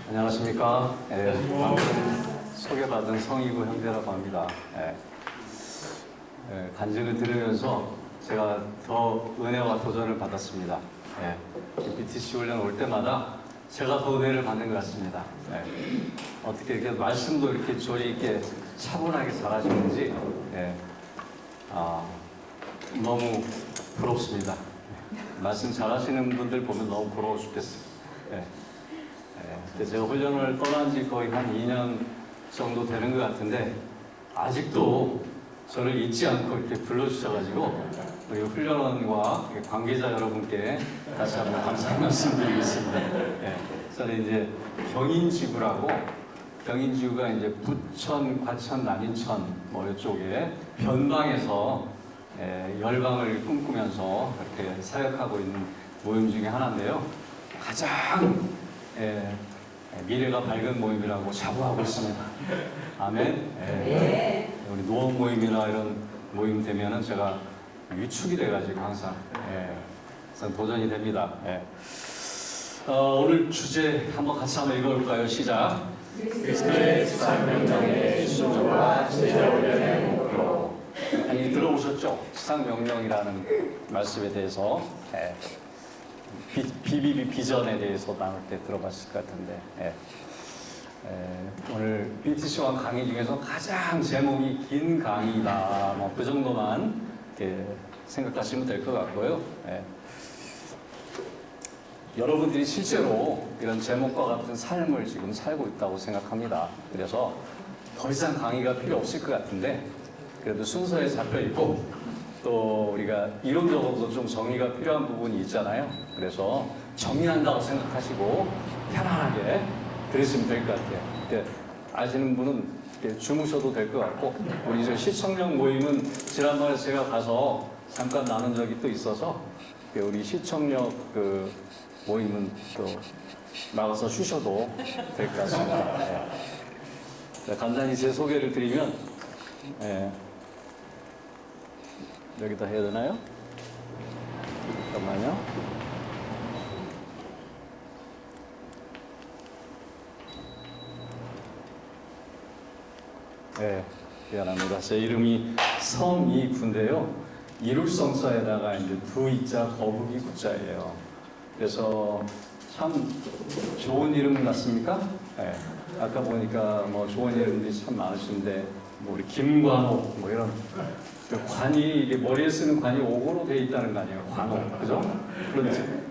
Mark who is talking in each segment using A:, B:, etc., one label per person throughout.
A: 안녕하십니까. 방금 소개받은 성이구 형제라고 합니다. 간증을 들으면서 제가 더 은혜와 도전을 받았습니다. BTC 훈련 올 때마다 제가 더 은혜를 받는 것 같습니다. 어떻게 이렇게 말씀도 이렇게 조리 있게 차분하게 잘하시는지 너무 부럽습니다. 말씀 잘하시는 분들 보면 너무 부러워 죽겠어요. 제가 훈련을 떠난 지 거의 한 2년 정도 되는 것 같은데 아직도 저를 잊지 않고 이렇게 불러주셔가지고 우리 훈련원과 관계자 여러분께 다시 한번 감사의 말씀드리겠습니다. 저는 이제 경인지구라고, 경인지구가 이제 부천, 과천, 남인천 뭐 이쪽에 변방에서 열방을 꿈꾸면서 이렇게 사역하고 있는 모임 중에 하나인데요. 가장 미래가 밝은 모임이라고 자부하고 있습니다. 아멘. 우리 노원 모임이나 이런 모임 되면은 제가 위축이 돼가지고 항상 도전이 됩니다. 오늘 주제 한번 같이 한번 읽어볼까요? 시작.
B: 그리스도의 지상명령의 순종과 제자훈련의 목표.
A: 아니, 들어보셨죠? 지상명령이라는 말씀에 대해서 BBB 비전에 대해서 나눌 때 들어봤을 것 같은데 오늘 BTC와 강의 중에서 가장 제목이 긴 강의다, 뭐 그 정도만 생각하시면 될 것 같고요. 여러분들이 실제로 이런 제목과 같은 삶을 지금 살고 있다고 생각합니다. 그래서 더 이상 강의가 필요 없을 것 같은데 그래도 순서에 잡혀 있고 또 우리가 이론적으로도 좀 정리가 필요한 부분이 있잖아요. 그래서 정리한다고 생각하시고 편안하게 들으시면 될 것 같아요. 아시는 분은 주무셔도 될 것 같고, 우리 저 시청역 모임은 지난번에 제가 가서 잠깐 나눈 적이 또 있어서 우리 시청역 그 모임은 또 나가서 쉬셔도 될 것 같습니다. 간단히 제 소개를 드리면 여기다 해야 되나요? 잠깐만요. 미안합니다. 제 이름이 성이구인데요. 이룰성자에다가 이제 두 이자 거북이 구자예요. 그래서 참 좋은 이름 같습니까? 아까 보니까 뭐 좋은 이름들이 참 많으신데 뭐 우리 김관옥 뭐 이런 관이 이게 머리에 쓰는 관이 옥으로 돼 있다는 거 아니에요? 관옥, 그죠?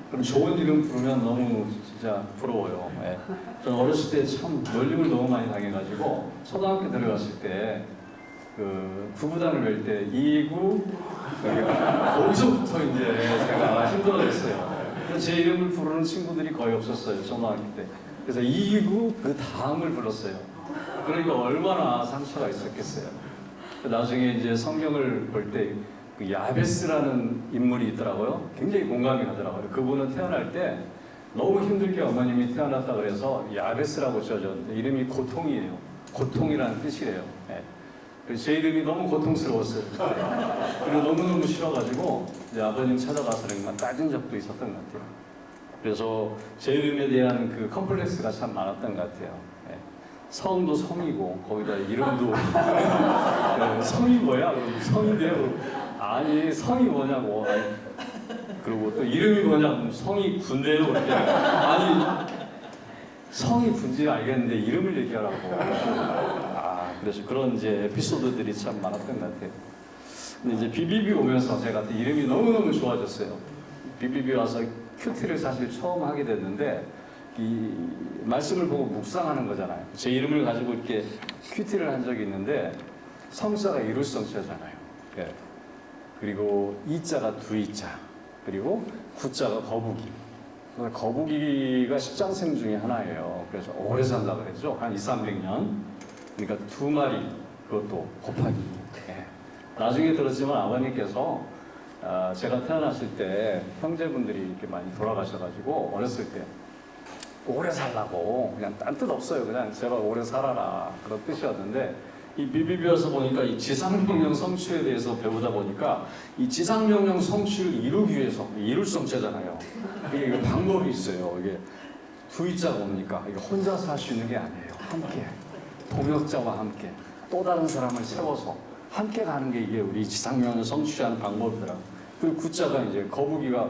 A: 그럼 좋은 이름 부르면 너무 진짜 부러워요. 저는 어렸을 때 참 놀림을 너무 많이 당해가지고 초등학교 들어갔을 때 그 구구단을 뵐 때 이구 거기서부터 이제 제가 힘들어졌어요. 제 이름을 부르는 친구들이 거의 없었어요, 초등학교 때. 그래서 이구 그 다음을 불렀어요. 그러니까 얼마나 상처가 있었겠어요. 나중에 이제 성경을 볼 때 그 야베스라는 인물이 있더라고요. 굉장히 공감이 가더라고요. 그분은 태어날 때 너무 힘들게 어머님이 태어났다 그래서 야베스라고 지어줬는데 이름이 고통이에요. 고통이라는 뜻이래요. 그래서 제 이름이 너무 고통스러웠어요. 그리고 너무너무 싫어가지고 이제 아버님 찾아가서 그냥 따진 적도 있었던 것 같아요. 그래서 제 이름에 대한 그 컴플렉스가 참 많았던 것 같아요. 성도 성이고 거기다 이름도 성이 뭐야? 성인데요. 아니 성이 뭐냐고. 그리고 또 이름이 뭐냐고. 성이 군대요. 아니 성이 군지 알겠는데 이름을 얘기하라고. 그래서 그런 이제 에피소드들이 참 많았던 것 같아요. 근데 이제 BBB 오면서 제가 이름이 너무너무 좋아졌어요. BBB 와서 큐티를 사실 처음 하게 됐는데 이 말씀을 보고 묵상하는 거잖아요. 제 이름을 가지고 이렇게 큐티를 한 적이 있는데 성자가 이룰성자잖아요. 그리고 이자가 두 이자, 그리고 구자가 거북이. 거북이가 십장생 중에 하나예요. 그래서 오래 산다 그랬죠. 한 200~300년. 그러니까 두 마리, 그것도 곱하기. 나중에 들었지만 아버님께서 제가 태어났을 때 형제분들이 이렇게 많이 돌아가셔가지고 어렸을 때 오래 살라고 그냥 딴 뜻 없어요. 그냥 제발 오래 살아라 그런 뜻이었는데 이 BBB에서 보니까 이 지상명령 성취에 대해서 배우다 보니까 이 지상명령 성취를 이루기 위해서 이룰성체잖아요. 이게 방법이 있어요. 이게 두 이자가 뭡니까? 이거 혼자서 할 수 있는 게 아니에요. 함께, 동역자와 함께 또 다른 사람을 세워서 함께 가는 게 이게 우리 지상명을 성취하는 방법이더라고요. 그리고 구자가 이제 거북이가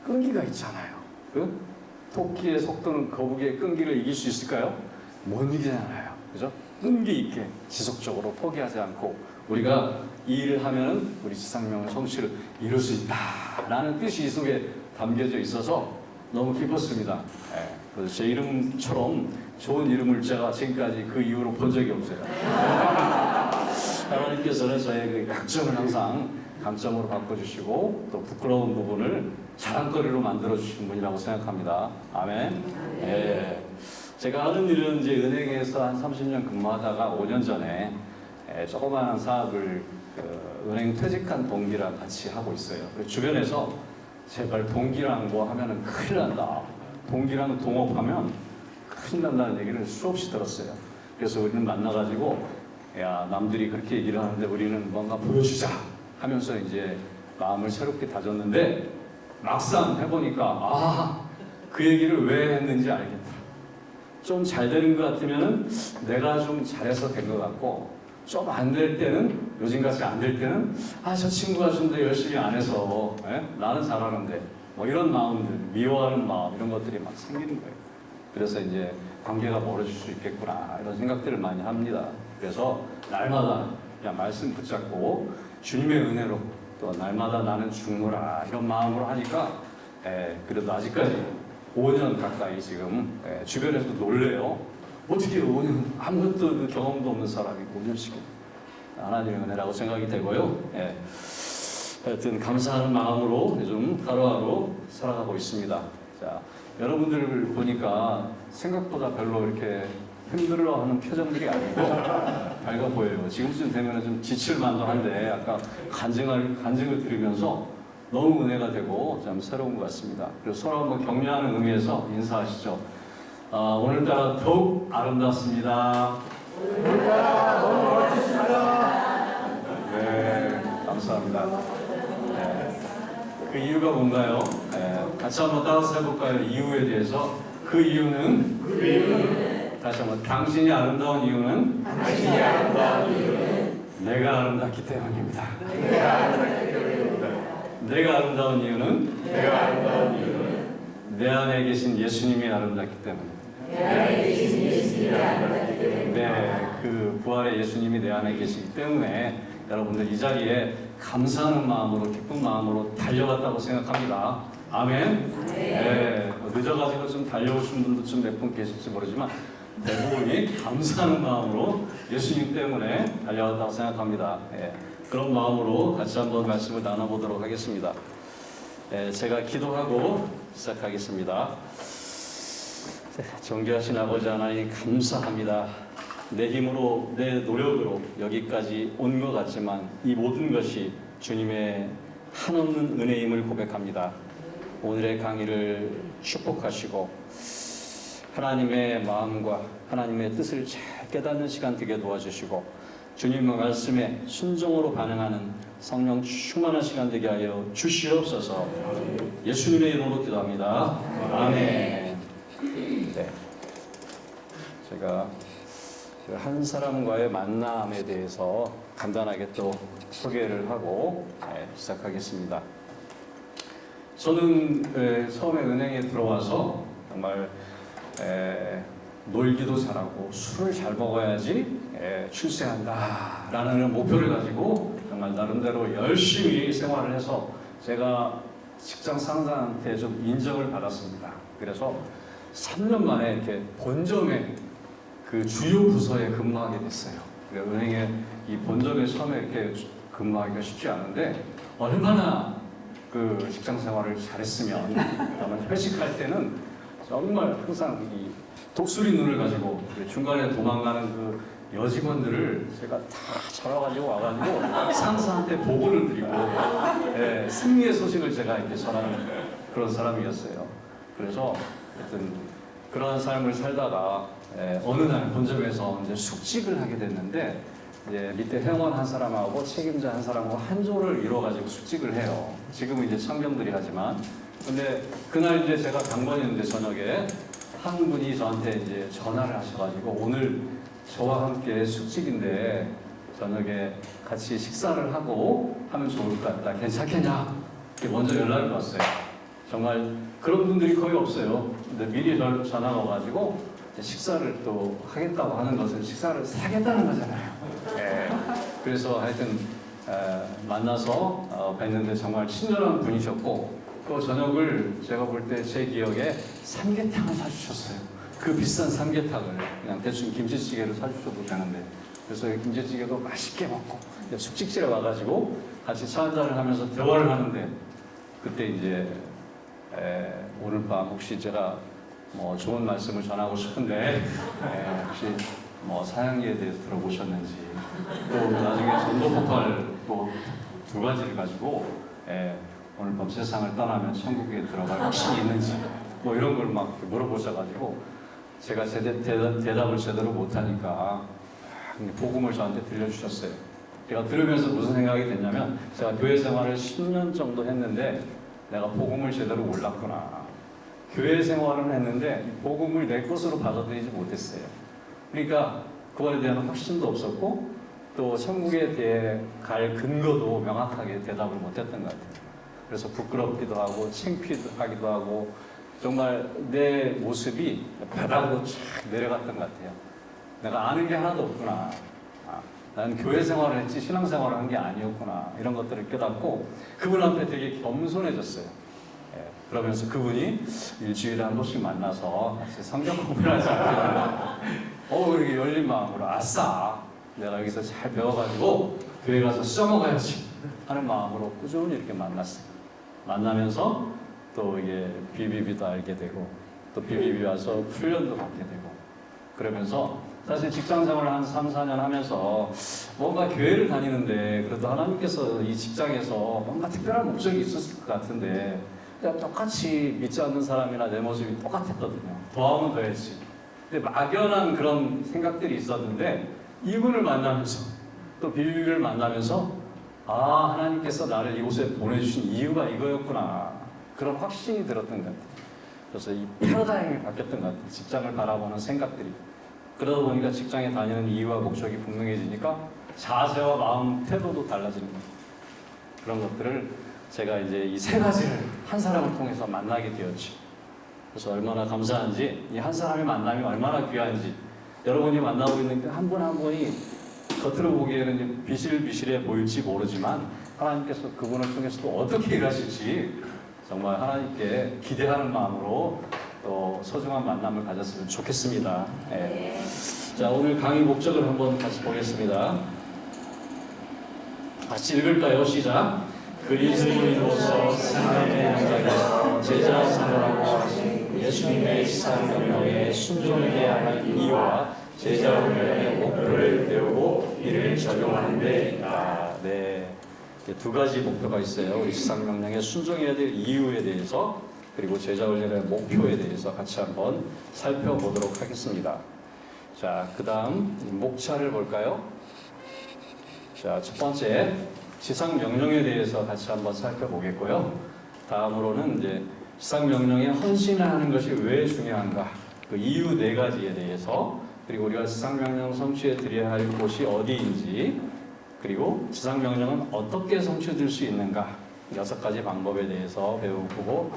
A: 끈기가 있잖아요. 그 토끼의 속도는 거북이의 끈기를 이길 수 있을까요? 못 이기잖아요. 그죠? 끈기 있게 지속적으로 포기하지 않고 우리가 이 일을 하면 우리 지상명의 성취를 이룰 수 있다라는 뜻이 이 속에 담겨져 있어서 너무 기뻤습니다. 예, 그래서 제 이름처럼 좋은 이름을 제가 지금까지 그 이후로 본 적이 없어요. 하나님께서는 저의 그 약점을 항상 강점으로 바꿔주시고 또 부끄러운 부분을 자랑거리로 만들어주신 분이라고 생각합니다. 아멘. 예. 제가 하는 일은 이제 은행에서 한 30년 근무하다가 5년 전에 조그마한 사업을 은행 퇴직한 동기랑 같이 하고 있어요. 주변에서 제발 동기랑 뭐 하면은 큰일 난다. 동기랑 동업하면 큰일 난다는 얘기를 수없이 들었어요. 그래서 우리는 만나가지고 야, 남들이 그렇게 얘기를 하는데 우리는 뭔가 보여주자 하면서 이제 마음을 새롭게 다졌는데 막상 해보니까 그 얘기를 왜 했는지 알겠다. 좀 잘 되는 것 같으면은 내가 좀 잘해서 된 것 같고 좀 안 될 때는 요즘같이 안 될 때는 저 친구가 좀 더 열심히 안 해서 나는 잘하는데 뭐 이런 마음들 미워하는 마음 이런 것들이 막 생기는 거예요. 그래서 이제 관계가 멀어질 수 있겠구나 이런 생각들을 많이 합니다. 그래서 날마다 그냥 말씀 붙잡고 주님의 은혜로 또 날마다 나는 죽노라 이런 마음으로 하니까 그래도 아직까지 5년 가까이 지금 주변에서 놀래요. 어떻게 5년 아무것도 그 경험도 없는 사람이 5년씩 하나님의 은혜라고 생각이 되고요. 하여튼 감사하는 마음으로 요즘 하루하루 살아가고 있습니다. 자, 여러분들을 보니까 생각보다 별로 이렇게 힘들어하는 표정들이 아니고 밝아 보여요. 지금쯤 되면 좀 지칠만도 한데 아까 간증을 들으면서 너무 은혜가 되고 참 새로운 것 같습니다. 그래서 서로 한번 격려하는 의미에서 인사하시죠. 오늘따라 더욱 아름답습니다.
B: 오늘따라 너무 멋지십니다.
A: 네, 감사합니다. 그 이유가 뭔가요? 같이 한번 따라서 해볼까요? 이유에 대해서. 그 이유는 다시 한번 당신이 아름다운 이유는 내가 아름답기 때문입니다. 내가 아름다운 이유는 내 안에 계신 예수님이 아름답기 때문입니다. 네, 그 부활의 예수님이 내 안에 계시기 때문에 여러분들 이 자리에 감사하는 마음으로 기쁜 마음으로 달려갔다고 생각합니다. 아멘. 네, 늦어가지고 좀 달려오신 분도 좀 몇 분 계실지 모르지만 대부분이 감사하는 마음으로 예수님 때문에 달려갔다고 생각합니다. 그런 마음으로 같이 한번 말씀을 나눠보도록 하겠습니다. 제가 기도하고 시작하겠습니다. 존귀하신 아버지 하나님 감사합니다. 내 힘으로 내 노력으로 여기까지 온 것 같지만 이 모든 것이 주님의 한없는 은혜임을 고백합니다. 오늘의 강의를 축복하시고 하나님의 마음과 하나님의 뜻을 잘 깨닫는 시간 되게 도와주시고 주님의 말씀에 순종으로 반응하는 성령 충만한 시간 되게 하여 주시옵소서. 예수님의 이름으로 기도합니다. 아멘. 네. 제가 한 사람과의 만남에 대해서 간단하게 또 소개를 하고 시작하겠습니다. 저는 처음에 은행에 들어와서 정말 놀기도 잘하고 술을 잘 먹어야지 출세한다라는 목표를 가지고 정말 나름대로 열심히 생활을 해서 제가 직장 상사한테 좀 인정을 받았습니다. 그래서 3년 만에 이렇게 본점에 그 주요 부서에 근무하게 됐어요. 은행에 이 본점에 처음에 이렇게 근무하기가 쉽지 않은데 얼마나 그 직장 생활을 잘했으면 회식할 때는 정말 항상 이 독수리 눈을 가지고 중간에 도망가는 그 여직원들을 제가 다 잡아가지고 와가지고 상사한테 보고를 드리고 승리의 소식을 제가 이렇게 전하는 그런 사람이었어요. 그래서 하여튼 그러한 삶을 살다가 어느 날 본점에서 이제 숙직을 하게 됐는데 이제 밑에 회원 한 사람하고 책임자 한 사람하고 한 조를 이뤄가지고 숙직을 해요. 지금은 이제 청경들이 하지만 근데 그날 이제 제가 당번이었는데 저녁에 한 분이 저한테 이제 전화를 하셔가지고 오늘 저와 함께 숙직인데 저녁에 같이 식사를 하고 하면 좋을 것 같다. 괜찮겠냐? 이렇게 먼저 연락이 왔어요. 정말 그런 분들이 거의 없어요. 근데 미리 전화가 와가지고 식사를 또 하겠다고 하는 것은 식사를 사겠다는 거잖아요. 예. 그래서 하여튼 만나서 뵀는데 정말 친절한 분이셨고 그 저녁을 제가 볼 때 제 기억에 삼계탕을 사주셨어요. 그 비싼 삼계탕을 그냥 대충 김치찌개를 사주셔도 되는데 그래서 김치찌개도 맛있게 먹고 숙직실에 와가지고 같이 차 한잔을 하면서 대화를 하는데 그때 이제 오늘 밤 혹시 제가 뭐 좋은 말씀을 전하고 싶은데 혹시 뭐 사양리에 대해서 들어보셨는지 또 나중에 전도폭발 뭐두 가지를 가지고 오늘 밤 세상을 떠나면 천국에 들어갈 확신이 있는지 뭐 이런 걸 막 물어보셔가지고 제가 대답을 제대로 못하니까 복음을 저한테 들려주셨어요. 제가 들으면서 무슨 생각이 됐냐면 제가 교회 생활을 10년 정도 했는데 내가 복음을 제대로 몰랐구나. 교회 생활을 했는데 복음을 내 것으로 받아들이지 못했어요. 그러니까 그거에 대한 확신도 없었고 또 천국에 대해 갈 근거도 명확하게 대답을 못했던 것 같아요. 그래서 부끄럽기도 하고 창피하기도 하고 정말 내 모습이 바닥으로 쫙 내려갔던 것 같아요. 내가 아는 게 하나도 없구나. 나는 교회 생활을 했지 신앙생활을 한 게 아니었구나. 이런 것들을 깨닫고 그분 앞에 되게 겸손해졌어요. 그러면서 그분이 일주일에 한 번씩 만나서 같이 성경 공부를 하지 않겠나. 이렇게 열린 마음으로 아싸 내가 여기서 잘 배워가지고 교회 가서 써먹어야지 하는 마음으로 꾸준히 이렇게 만났어요. 만나면서 또 이게 BBB도 알게 되고 또 BBB 와서 훈련도 받게 되고 그러면서 사실 직장생활을 한 3, 4년 하면서 뭔가 교회를 다니는데 그래도 하나님께서 이 직장에서 뭔가 특별한 목적이 있었을 것 같은데 똑같이 믿지 않는 사람이나 내 모습이 똑같았거든요. 더하면 더했지. 근데 막연한 그런 생각들이 있었는데 이분을 만나면서 또 BBB를 만나면서 하나님께서 나를 이곳에 보내주신 이유가 이거였구나. 그런 확신이 들었던 것 같아요. 그래서 이 패러다임이 바뀌었던 것 같아요. 직장을 바라보는 생각들이. 그러다 보니까 직장에 다니는 이유와 목적이 분명해지니까 자세와 마음, 태도도 달라지는 거예요. 그런 것들을 제가 이제 이 세 가지를 한 사람을 통해서 만나게 되었죠. 그래서 얼마나 감사한지, 이 한 사람의 만남이 얼마나 귀한지, 여러분이 만나고 있는 그 한 분 한 분이 겉으로 보기에는 비실비실해 보일지 모르지만 하나님께서 그분을 통해서 또 어떻게 일하실지 정말 하나님께 기대하는 마음으로 또 소중한 만남을 가졌으면 좋겠습니다. 네. 자, 오늘 강의 목적을 한번 같이 보겠습니다. 같이 읽을까요? 시작. 그리스도인으로서 하나님의 영광에서 제자 삼으라고 하신 예수님의 지상명령에 순종해야 할 이유와 제자 훈련의 목표를 배우고 이를 적용하는 데 있다. 네. 두 가지 목표가 있어요. 우리 지상명령에 순종해야 될 이유에 대해서 그리고 제자 훈련의 목표에 대해서 같이 한번 살펴보도록 하겠습니다. 자, 그 다음 목차를 볼까요? 자, 첫 번째 지상명령에 대해서 같이 한번 살펴보겠고요. 다음으로는 이제 지상명령에 헌신하는 것이 왜 중요한가? 그 이유 네 가지에 대해서 그리고 우리가 지상명령 성취해 드려야 할 곳이 어디인지 그리고 지상명령은 어떻게 성취될 수 있는가? 6가지 방법에 대해서 배우고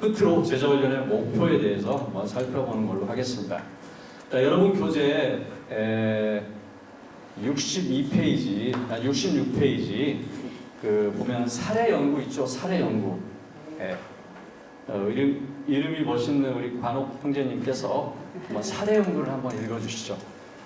A: 끝으로 제자훈련의 목표에 대해서 한번 살펴보는 걸로 하겠습니다. 자, 여러분 교재 62페이지, 66페이지 그 보면 사례 연구 있죠? 사례 연구. 이름이 멋있는 우리 관옥 형제님께서 한번 사례 연구를 한번 읽어주시죠.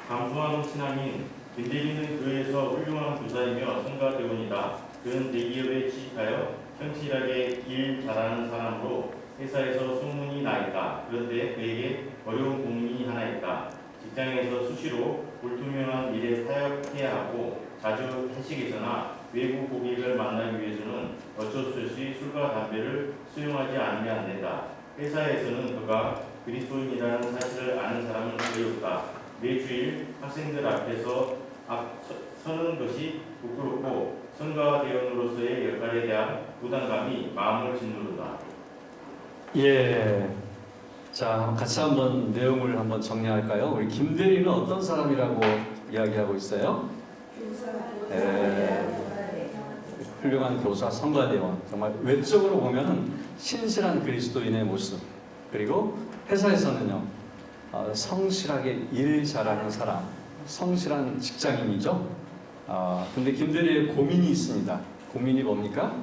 C: 감수하는 신앙인 빌립비는 교회에서 훌륭한 교사이며 성가 대원이다. 그는 대기업에 취직하여 성실하게 일 잘하는 사람으로 회사에서 소문이 나 있다. 그런데 그에게 어려운 고민이 하나 있다. 직장에서 수시로 불투명한 일에 타협해야 하고 자주 회식에서나 외부 고객을 만나기 위해서는 어쩔 수 없이 술과 담배를 수용하지 않으면 안 된다. 회사에서는 그가 그리스도인이라는 사실을 아는 사람은 거의 없다. 매주일 학생들 앞에서 서는 것이 부끄럽고 성가 대원으로서의 역할에 대한 부담감이 마음을 짓누른다.
A: 예, 자, 같이 한번 내용을 한번 정리할까요? 우리 김대리는 어떤 사람이라고 이야기하고 있어요? 훌륭한 교사, 성가대원. 정말 외적으로 보면은 신실한 그리스도인의 모습. 그리고 회사에서는요, 성실하게 일 잘하는 사람, 성실한 직장인이죠. 근데 김대리의 고민이 있습니다. 고민이 뭡니까?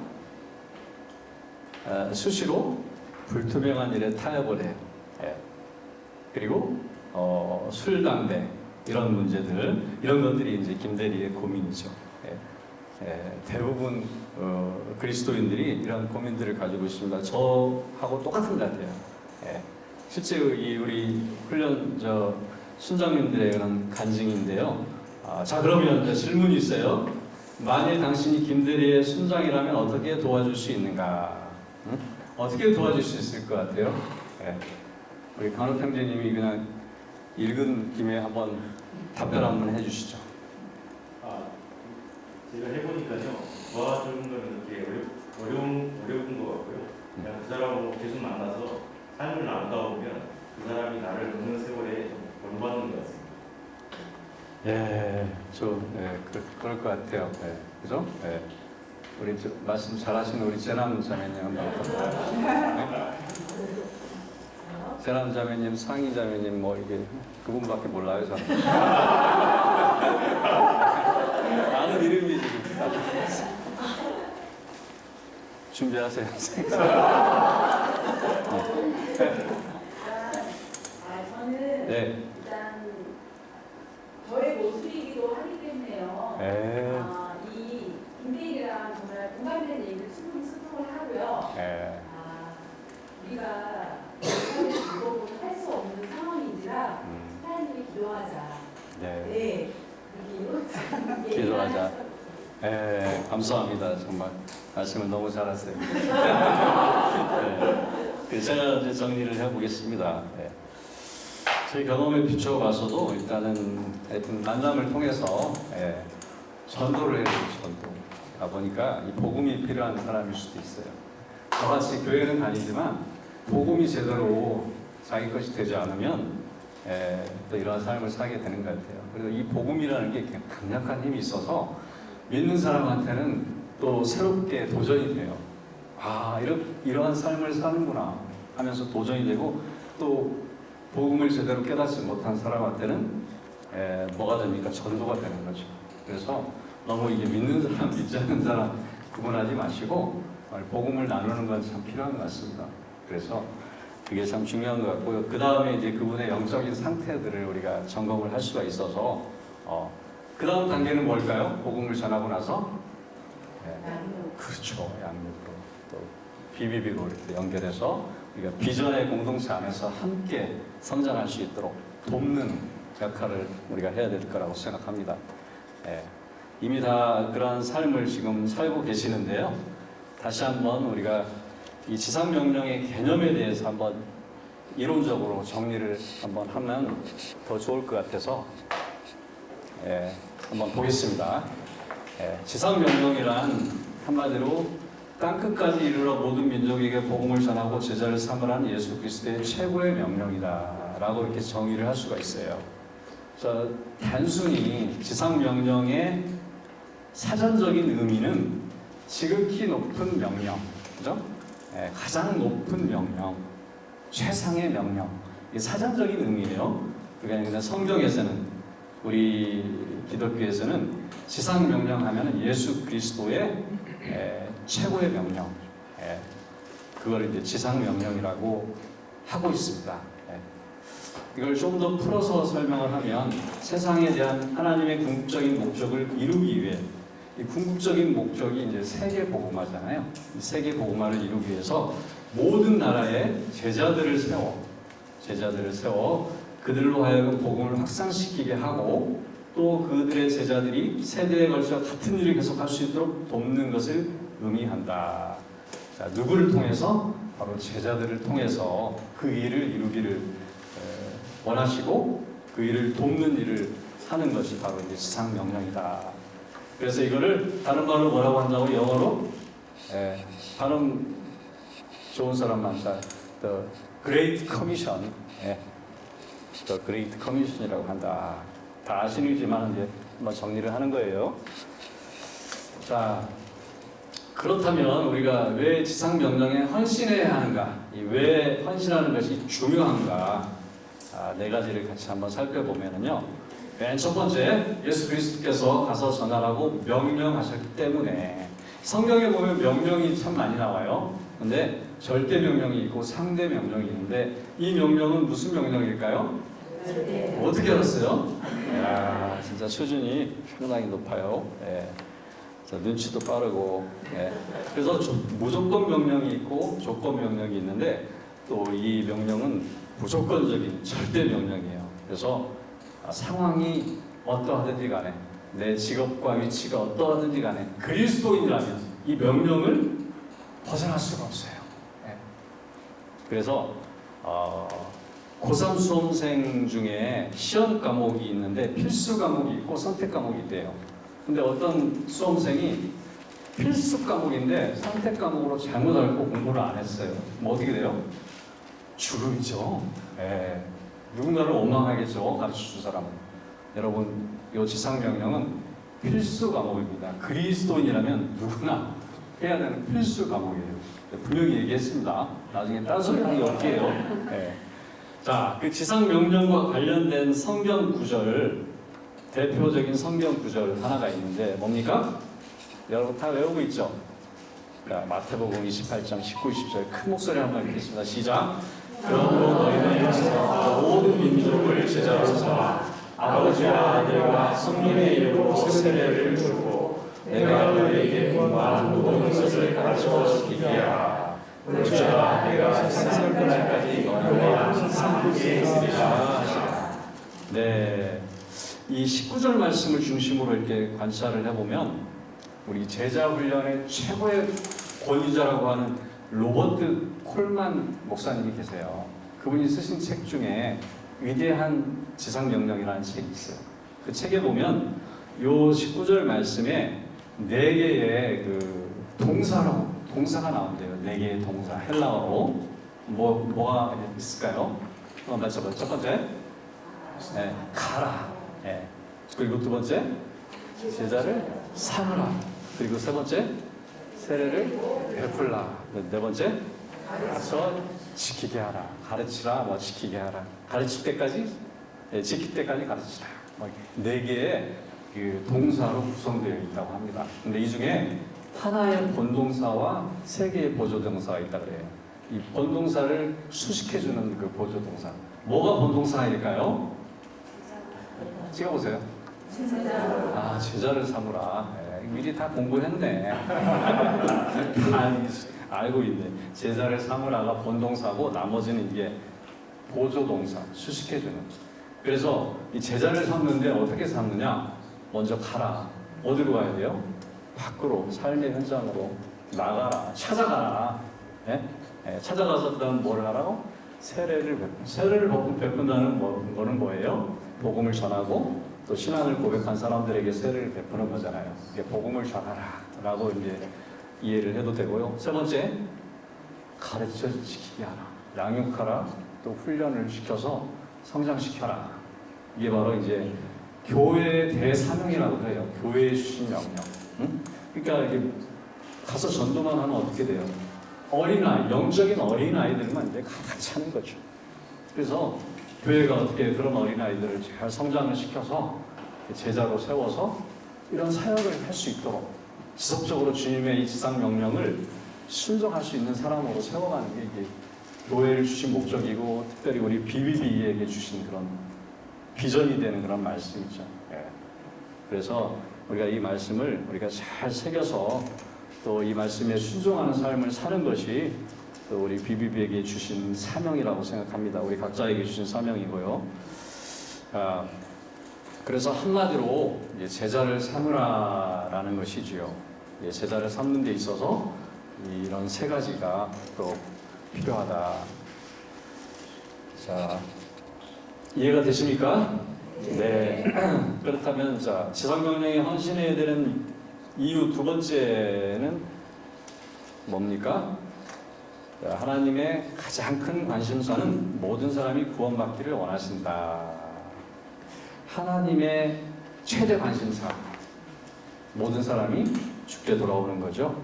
A: 수시로 불투명한 일에 타협을 해요. 예. 그리고 술, 담배 이런 문제들, 이런 것들이 이제 김대리의 고민이죠. 대부분 그리스도인들이 이런 고민들을 가지고 있습니다. 저하고 똑같은 것 같아요. 실제 이 우리 훈련 순장님들의 그런 간증인데요. 자, 그러면 이제 질문이 있어요. 만일 당신이 김대리의 순장이라면 어떻게 도와줄 수 있는가? 응? 어떻게 도와줄 수 있을 것 같아요? 우리 간호 형제님이 그냥 읽은 김에 한번 답변 한번 해주시죠.
C: 제가 해보니까요, 도와주는 거는 그렇게 어려운 것 같고요. 그냥 그 사람하고 계속 만나서 삶을 나누다 보면 그 사람이 나를 어느 세월에 좀 본받는 것 같습니다.
A: 그럴 것 같아요. 그죠? 우리 말씀 잘하시는 우리 재남 자매님 한번 볼까요? 재남 자매님, 상희 자매님 뭐 이게 그분밖에 몰라요, 저는. 아는 이름이 지금. 준비하세요.
B: 저는
A: 네.
B: 일단 저의 모습이기도 하기 때문에요. 이 김대리랑 정말 공감되는 얘기를 충분히 소통을 하고요. 우리가 이거 할수 없는 상황인지라 하나님이 기도하자. 네. 이렇게
A: 기도하자. 감사합니다. 정말 말씀을 너무 잘하세요. 제가 이제 정리를 해보겠습니다. 제 경험에 비춰봐서도 일단은 하여튼 만남을 통해서 전도를 해야 돼요. 전도. 보니까 이 복음이 필요한 사람일 수도 있어요. 저같이 교회는 다니지만 복음이 제대로 자기 것이 되지 않으면 또 이러한 삶을 살게 되는 것 같아요. 그래서 이 복음이라는 게 강력한 힘이 있어서 믿는 사람한테는 또 새롭게 도전이 돼요. 이러한 삶을 사는구나 하면서 도전이 되고, 또 복음을 제대로 깨닫지 못한 사람한테는 뭐가 됩니까? 전도가 되는 거죠. 그래서 너무 이게 믿는 사람, 믿지 않는 사람 구분하지 마시고 복음을 나누는 건 참 필요한 것 같습니다. 그래서 그게 참 중요한 것 같고요. 그 다음에 이제 그분의 영적인 상태들을 우리가 점검을 할 수가 있어서 그 다음 단계는 뭘까요? 복음을 전하고 나서 그렇죠. 양육으로 또 BBB로 이렇게 연결해서 우리가 비전의 공동체 안에서 함께 성장할 수 있도록 돕는 역할을 우리가 해야 될 거라고 생각합니다. 이미 다 그러한 삶을 지금 살고 계시는데요. 다시 한번 우리가 이 지상명령의 개념에 대해서 한번 이론적으로 정리를 한번 하면 더 좋을 것 같아서 한번 보겠습니다. 지상명령이란 한마디로 땅끝까지 이르러 모든 민족에게 복음을 전하고 제자를 삼으라는 예수 그리스도의 최고의 명령이다 라고 이렇게 정의를 할 수가 있어요. 그래서 단순히 지상명령의 사전적인 의미는 지극히 높은 명령, 그죠? 가장 높은 명령, 최상의 명령, 이 사전적인 의미예요. 그러니까 성경에서는, 우리 기독교에서는 지상명령 하면 예수 그리스도의 최고의 명령, 그걸 이제 지상명령이라고 하고 있습니다. 이걸 좀 더 풀어서 설명을 하면 세상에 대한 하나님의 궁극적인 목적을 이루기 위해, 이 궁극적인 목적이 이제 세계 복음화잖아요. 이 세계 복음화를 이루기 위해서 모든 나라에 제자들을 세워 그들로 하여금 복음을 확산시키게 하고, 또 그들의 제자들이 세대에 걸쳐 같은 일을 계속할 수 있도록 돕는 것을 의미한다. 자, 누구를 통해서? 바로 제자들을 통해서 그 일을 이루기를 원하시고 그 일을 돕는 일을 하는 것이 바로 이제 지상명령이다. 그래서 이거를 다른 말로 뭐라고 한다고? 영어로 발음 좋은 사람만 잘 그레이트 커미션, 더 그레이트 커미션이라고 한다. 다 아시는지만 이제 한번 정리를 하는 거예요. 자, 그렇다면 우리가 왜 지상 명령에 헌신해야 하는가? 왜 헌신하는 것이 중요한가? 네 가지를 같이 한번 살펴보면요. 맨 첫 번째, 예수 그리스도께서 가서 전하라고 명령하셨기 때문에 성경에 보면 명령이 참 많이 나와요. 근데 절대 명령이 있고 상대 명령이 있는데 이 명령은 무슨 명령일까요? 어떻게 알았어요? 이야, 진짜 수준이 상당히 높아요. 예. 자, 눈치도 빠르고. 예. 그래서 무조건 명령이 있고 조건 명령이 있는데 또 이 명령은 무조건적인 절대 명령이에요. 그래서 상황이 어떠하든지 간에 내 직업과 위치가 어떠하든지 간에 그리스도인이라면 이 명령을 벗어날 수가 없어요. 예. 그래서 고3 수험생 중에 시험 과목이 있는데 필수 과목이 있고 선택 과목이 있대요. 근데 어떤 수험생이 필수 과목인데 선택 과목으로 잘못 알고 공부를 안 했어요. 뭐 어떻게 돼요? 죽음이죠. 예. 누군가를 원망하겠죠. 가르쳐준 사람은. 여러분, 이 지상명령은 필수 과목입니다. 그리스도인이라면 누구나 해야 되는 필수 과목이에요. 분명히 얘기했습니다. 나중에 딴소리 하는 게 없게요. 예. 자, 그 지상명령과 관련된 성경 구절, 대표적인 성경 구절 하나가 있는데 뭡니까? 여러분 다 외우고 있죠? 자, 마태복음 28장 19, 20절 큰 목소리 한번 읽겠습니다. 시작! 그러므로 너희는 일어서 모든 민족을 제자로 삼아 아버지와 아들과 성령의 이름으로 세례를 주고 내가 너희에게 분부한 모든 것을 가르쳐 지키게 하라. 보자 내가 세상 끝날까지 너희와 항상 함께 있으리라. 네, 이 19절 말씀을 중심으로 이렇게 관찰을 해보면 우리 제자 훈련의 최고의 권위자라고 하는 로버트 콜만 목사님이 계세요. 그분이 쓰신 책 중에 위대한 지상명령이라는 책이 있어요. 그 책에 보면 요 19절 말씀에 4개의 그 동사가 나온대요. 4개의 동사 헬라어로 뭐가 있을까요? 한번 맞춰봐요. 첫 번째, 네, 가라. 네. 그리고 두 번째, 제자를 삼으라. 그리고 세 번째, 세례를 베풀라. 네 번째, 가서 지키게 하라. 가르치라, 지키게 하라. 가르칠 때까지, 지킬 때까지 가르치라. 4개의 그 동사로 구성되어 있다고 합니다. 근데 이 중에 하나의 본동사와 3개의 보조동사가 있다 그래요. 이 본동사를 수식해주는 그 보조동사. 뭐가 본동사일까요? 찍어보세요. 제자를 삼으라. 미리 다 공부했네. 알고 있네. 제자를 삼으라가 본동사고 나머지는 이게 보조동사, 수식해주는. 그래서 이 제자를 삼는데 어떻게 삼느냐? 먼저 가라. 어디로 가야 돼요? 밖으로, 삶의 현장으로 나가라. 찾아가라. 찾아가서 그다음 뭘 하라고? 세례를 베푼다는 거는 뭐예요? 복음을 전하고 또 신앙을 고백한 사람들에게 세례를 베푸는 거잖아요. 이게 복음을 전하라 라고 이제 이해를 해도 되고요. 세 번째, 가르쳐 지키게 하라. 양육하라. 또 훈련을 시켜서 성장시켜라. 이게 바로 이제 교회의 대사명이라고 해요. 교회에 주신 명령. 그러니까 이게 가서 전도만 하면 어떻게 돼요? 어린아이, 영적인 어린아이들만 이제 같이 하는 거죠. 그래서 교회가 어떻게 그런 어린아이들을 잘 성장을 시켜서 제자로 세워서 이런 사역을 할 수 있도록 지속적으로 주님의 이 지상 명령을 순종할 수 있는 사람으로 세워가는 게 이게 교회를 주신 목적이고 특별히 우리 BBB에게 주신 그런 비전이 되는 그런 말씀이죠. 그래서 우리가 이 말씀을 우리가 잘 새겨서 또 이 말씀에 순종하는 삶을 사는 것이 또 우리 BBB에게 주신 사명이라고 생각합니다. 우리 각자에게 주신 사명이고요. 그래서 한마디로 제자를 삼으라라는 것이지요. 제자를 삼는 데 있어서 이런 3가지가 또 필요하다. 자, 이해가 되십니까? 네. 그렇다면 자, 지상명령에 헌신해야 되는 이유 2번째는 뭡니까? 하나님의 가장 큰 관심사는 모든 사람이 구원받기를 원하신다. 하나님의 최대 관심사, 모든 사람이 죽게 돌아오는 거죠.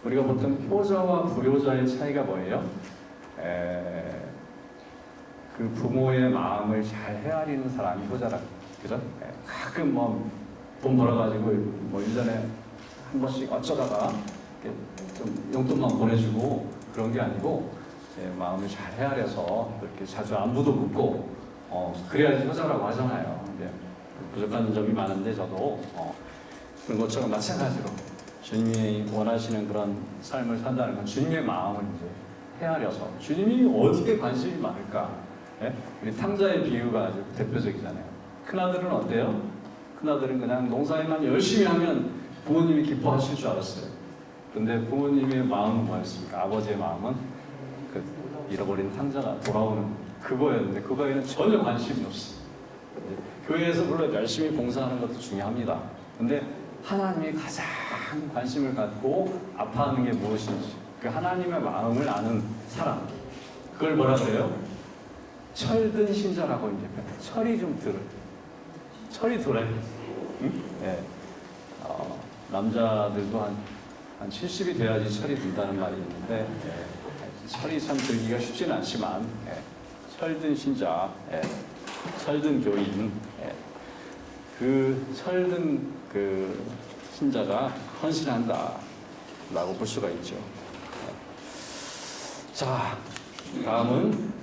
A: 우리가 보통 효자와 불효자의 차이가 뭐예요? 그 부모의 마음을 잘 헤아리는 사람이 효자라, 그죠? 가끔 돈 벌어가지고 1년에 한 번씩 어쩌다가 좀 용돈만 보내주고 그런 게 아니고 마음을 잘 헤아려서 그렇게 자주 안부도 묻고 그래야지 효자라고 하잖아요. 근데 부족한 점이 많은데 저도 그런 것처럼 마찬가지로 주님이 원하시는 그런 삶을 산다는 건 주님의 마음을 이제 헤아려서 주님이 어디에 관심이 많을까? 우리 탕자의 비유가 아주 대표적이잖아요. 큰아들은 어때요? 큰아들은 그냥 농사일만 열심히 하면 부모님이 기뻐하실 줄 알았어요. 근데 부모님의 마음은 뭐였습니까? 아버지의 마음은 그 잃어버린 탕자가 돌아오는 그거였는데 그거에는 전혀 관심이 없어요. 교회에서 물론 열심히 봉사하는 것도 중요합니다. 근데 하나님이 가장 관심을 갖고 아파하는 게 무엇인지 그 하나님의 마음을 아는 사람, 그걸 뭐라 그래요? 철든 신자라고 이제 철이 좀 들어, 철이 들어요. 응? 네. 남자들도 한 70이 돼야지 철이 든다는 말이 있는데 철이 참 들기가 쉽지는 않지만 철든 신자, 철든 교인, 그 철든 그 신자가 헌신한다라고 볼 수가 있죠. 자, 다음은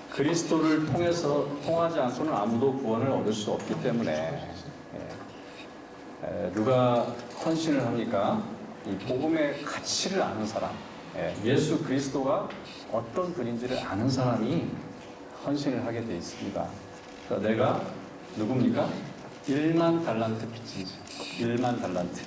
A: 그리스도를 통하지 않고는 아무도 구원을 얻을 수 없기 때문에 누가 헌신을 합니까? 이 복음의 가치를 아는 사람, 예수 그리스도가 어떤 분인지를 아는 사람이 헌신을 하게 돼 있습니다. 그래서 내가 누굽니까? 1만 달란트 빚진지, 1만 달란트.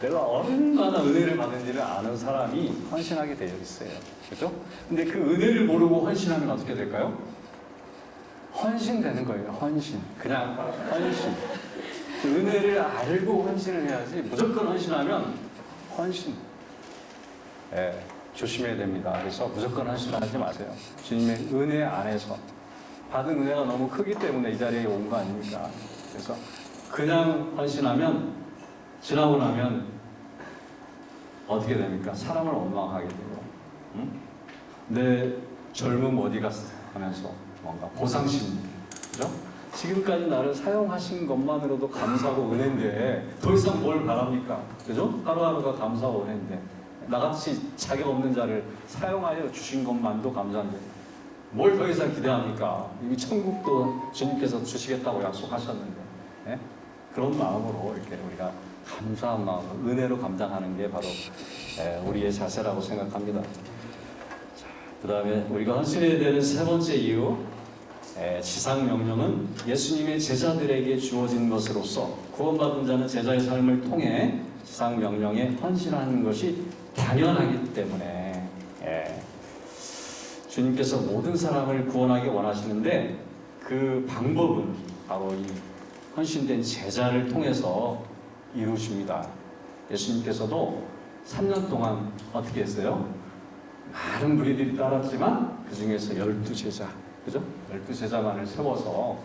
A: 내가 얼마나 은혜를 받은지를 아는 사람이 헌신하게 되어 있어요. 그죠? 근데 그 은혜를 모르고 헌신하면 어떻게 될까요? 헌신되는 거예요. 헌신. 그냥 헌신. 그 은혜를 알고 헌신을 해야지 무조건 헌신하면 헌신. 조심해야 됩니다. 그래서 무조건 헌신하지 마세요. 주님의 은혜 안에서 받은 은혜가 너무 크기 때문에 이 자리에 온 거 아닙니까? 그래서 그냥 헌신하면 지나고 나면 어떻게 됩니까? 사람을 원망하게 되고, 내 젊음 어디 갔어? 하면서 뭔가 보상심, 그죠? 지금까지 나를 사용하신 것만으로도 감사하고 은혜인데 더 이상 뭘 바랍니까? 그죠? 하루하루가 감사하고 은혜인데 나같이 자격 없는 자를 사용하여 주신 것만도 감사한데 뭘 더 이상 기대합니까? 이미 천국도 주님께서 주시겠다고 약속하셨는데 그런 마음으로 이렇게 우리가 감사한 마음으로 은혜로 감당하는 게 바로 우리의 자세라고 생각합니다. 그 다음에 우리가 헌신해야 되는 세 번째 이유, 지상 명령은 예수님의 제자들에게 주어진 것으로서 구원받은 자는 제자의 삶을 통해 지상 명령에 헌신하는 것이 당연하기 때문에 주님께서 모든 사람을 구원하기 원하시는데 그 방법은 바로 이 헌신된 제자를 통해서 이루십니다. 예수님께서도 3년 동안 어떻게 했어요? 많은 무리들이 따랐지만 그 중에서 12제자, 그죠? 12제자만을 세워서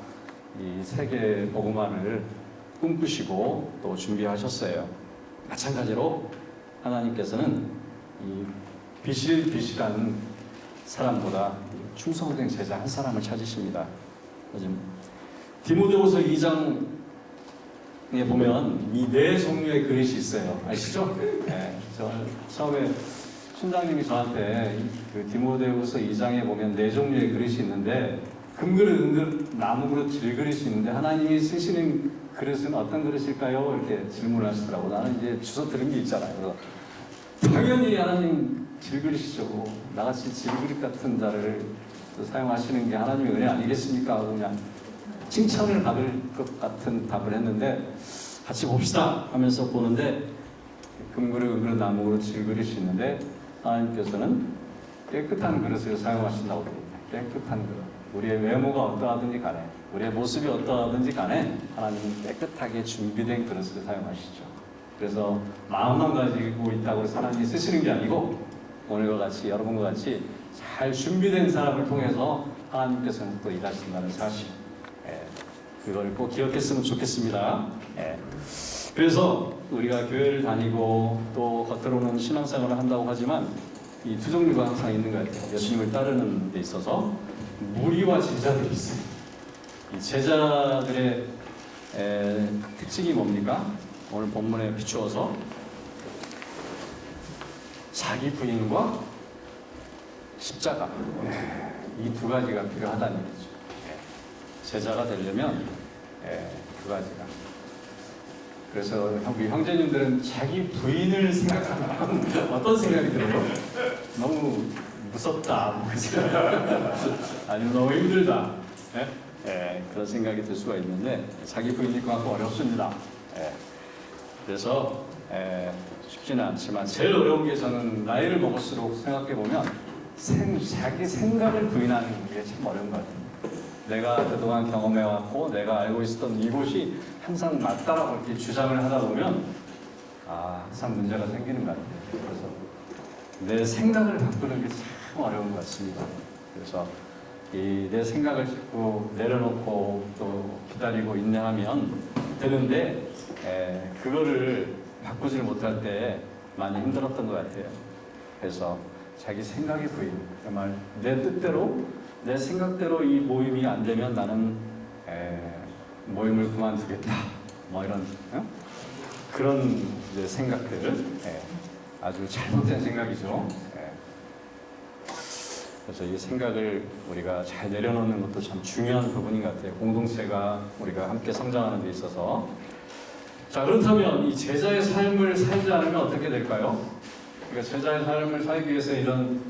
A: 이 세계 복음화를 꿈꾸시고 또 준비하셨어요. 마찬가지로 하나님께서는 이 비실비실한 사람보다 충성된 제자 한 사람을 찾으십니다. 요즘 디모데후서 2장에 보면 이 네 종류의 그릇이 있어요. 아시죠? 저 처음에 순장님이 저한테 그 디모데후서 2장에 보면 네 종류의 그릇이 있는데 금그릇, 은그릇, 나무그릇, 질그릇이 있는데 하나님이 쓰시는 그릇은 어떤 그릇일까요? 이렇게 질문을 하시더라고. 나는 이제 주워 들은 게 있잖아요. 그래서 당연히 하나님 질그릇이죠. 나같이 질그릇 같은 자를 사용하시는 게 하나님의 은혜 아니겠습니까? 하고 그냥 칭찬을 받을 것 같은 답을 했는데 같이 봅시다 하면서 보는데 금그릇, 은그릇, 나무그릇, 질그릇이 있는데 하나님께서는 깨끗한 그릇을 사용하신다고 합니다. 깨끗한 그릇. 우리의 외모가 어떠하든지 간에, 우리의 모습이 어떠하든지 간에 하나님은 깨끗하게 준비된 그릇을 사용하시죠. 그래서 마음만 가지고 있다고 해서 하나님이 쓰시는 게 아니고 오늘과 같이 여러분과 같이 잘 준비된 사람을 통해서 하나님께서는 또 일하신다는 사실, 그걸 꼭 기억했으면 좋겠습니다. 그래서 우리가 교회를 다니고 또 겉으로는 신앙생활을 한다고 하지만 이 두 종류가 항상 있는 것 같아요. 예수님을 따르는 데 있어서 무리와 제자들이 있어요. 이 제자들의 특징이 뭡니까? 오늘 본문에 비추어서 자기 부인과 십자가, 이 두 가지가 필요하다는 얘기죠. 제자가 되려면 두 가지가. 그래서 우리 형제님들은 자기 부인을 생각하면 어떤 생각이 들어요? 너무 무섭다, 아니면 너무 힘들다, 그런 생각이 들 수가 있는데 자기 부인이 그만큼 어렵습니다. 그래서 쉽지는 않지만 제일 어려운 게 저는 나이를 먹을수록 생각해 보면 자기 생각을 부인하는 게 참 어려운 것 같아요. 내가 그동안 경험해왔고 내가 알고 있었던 이곳이 항상 맞다라고 이렇게 주장을 하다 보면 항상 문제가 생기는 것 같아요. 그래서 내 생각을 바꾸는 게 참 어려운 것 같습니다. 그래서 내 생각을 자꾸 내려놓고 또 기다리고 인내하면 되는데 그거를 바꾸지를 못할 때 많이 힘들었던 것 같아요. 그래서 자기 생각의 부인, 정말 내 뜻대로 내 생각대로 이 모임이 안 되면 나는 모임을 그만두겠다, 뭐 이런 그런 이제 생각들, 아주 잘못된 생각이죠. 그래서 이 생각을 우리가 잘 내려놓는 것도 참 중요한 부분인 것 같아요. 공동체가 우리가 함께 성장하는 데 있어서. 자, 그렇다면 이 제자의 삶을 살지 않으면 어떻게 될까요? 그러니까 제자의 삶을 살기 위해서 이런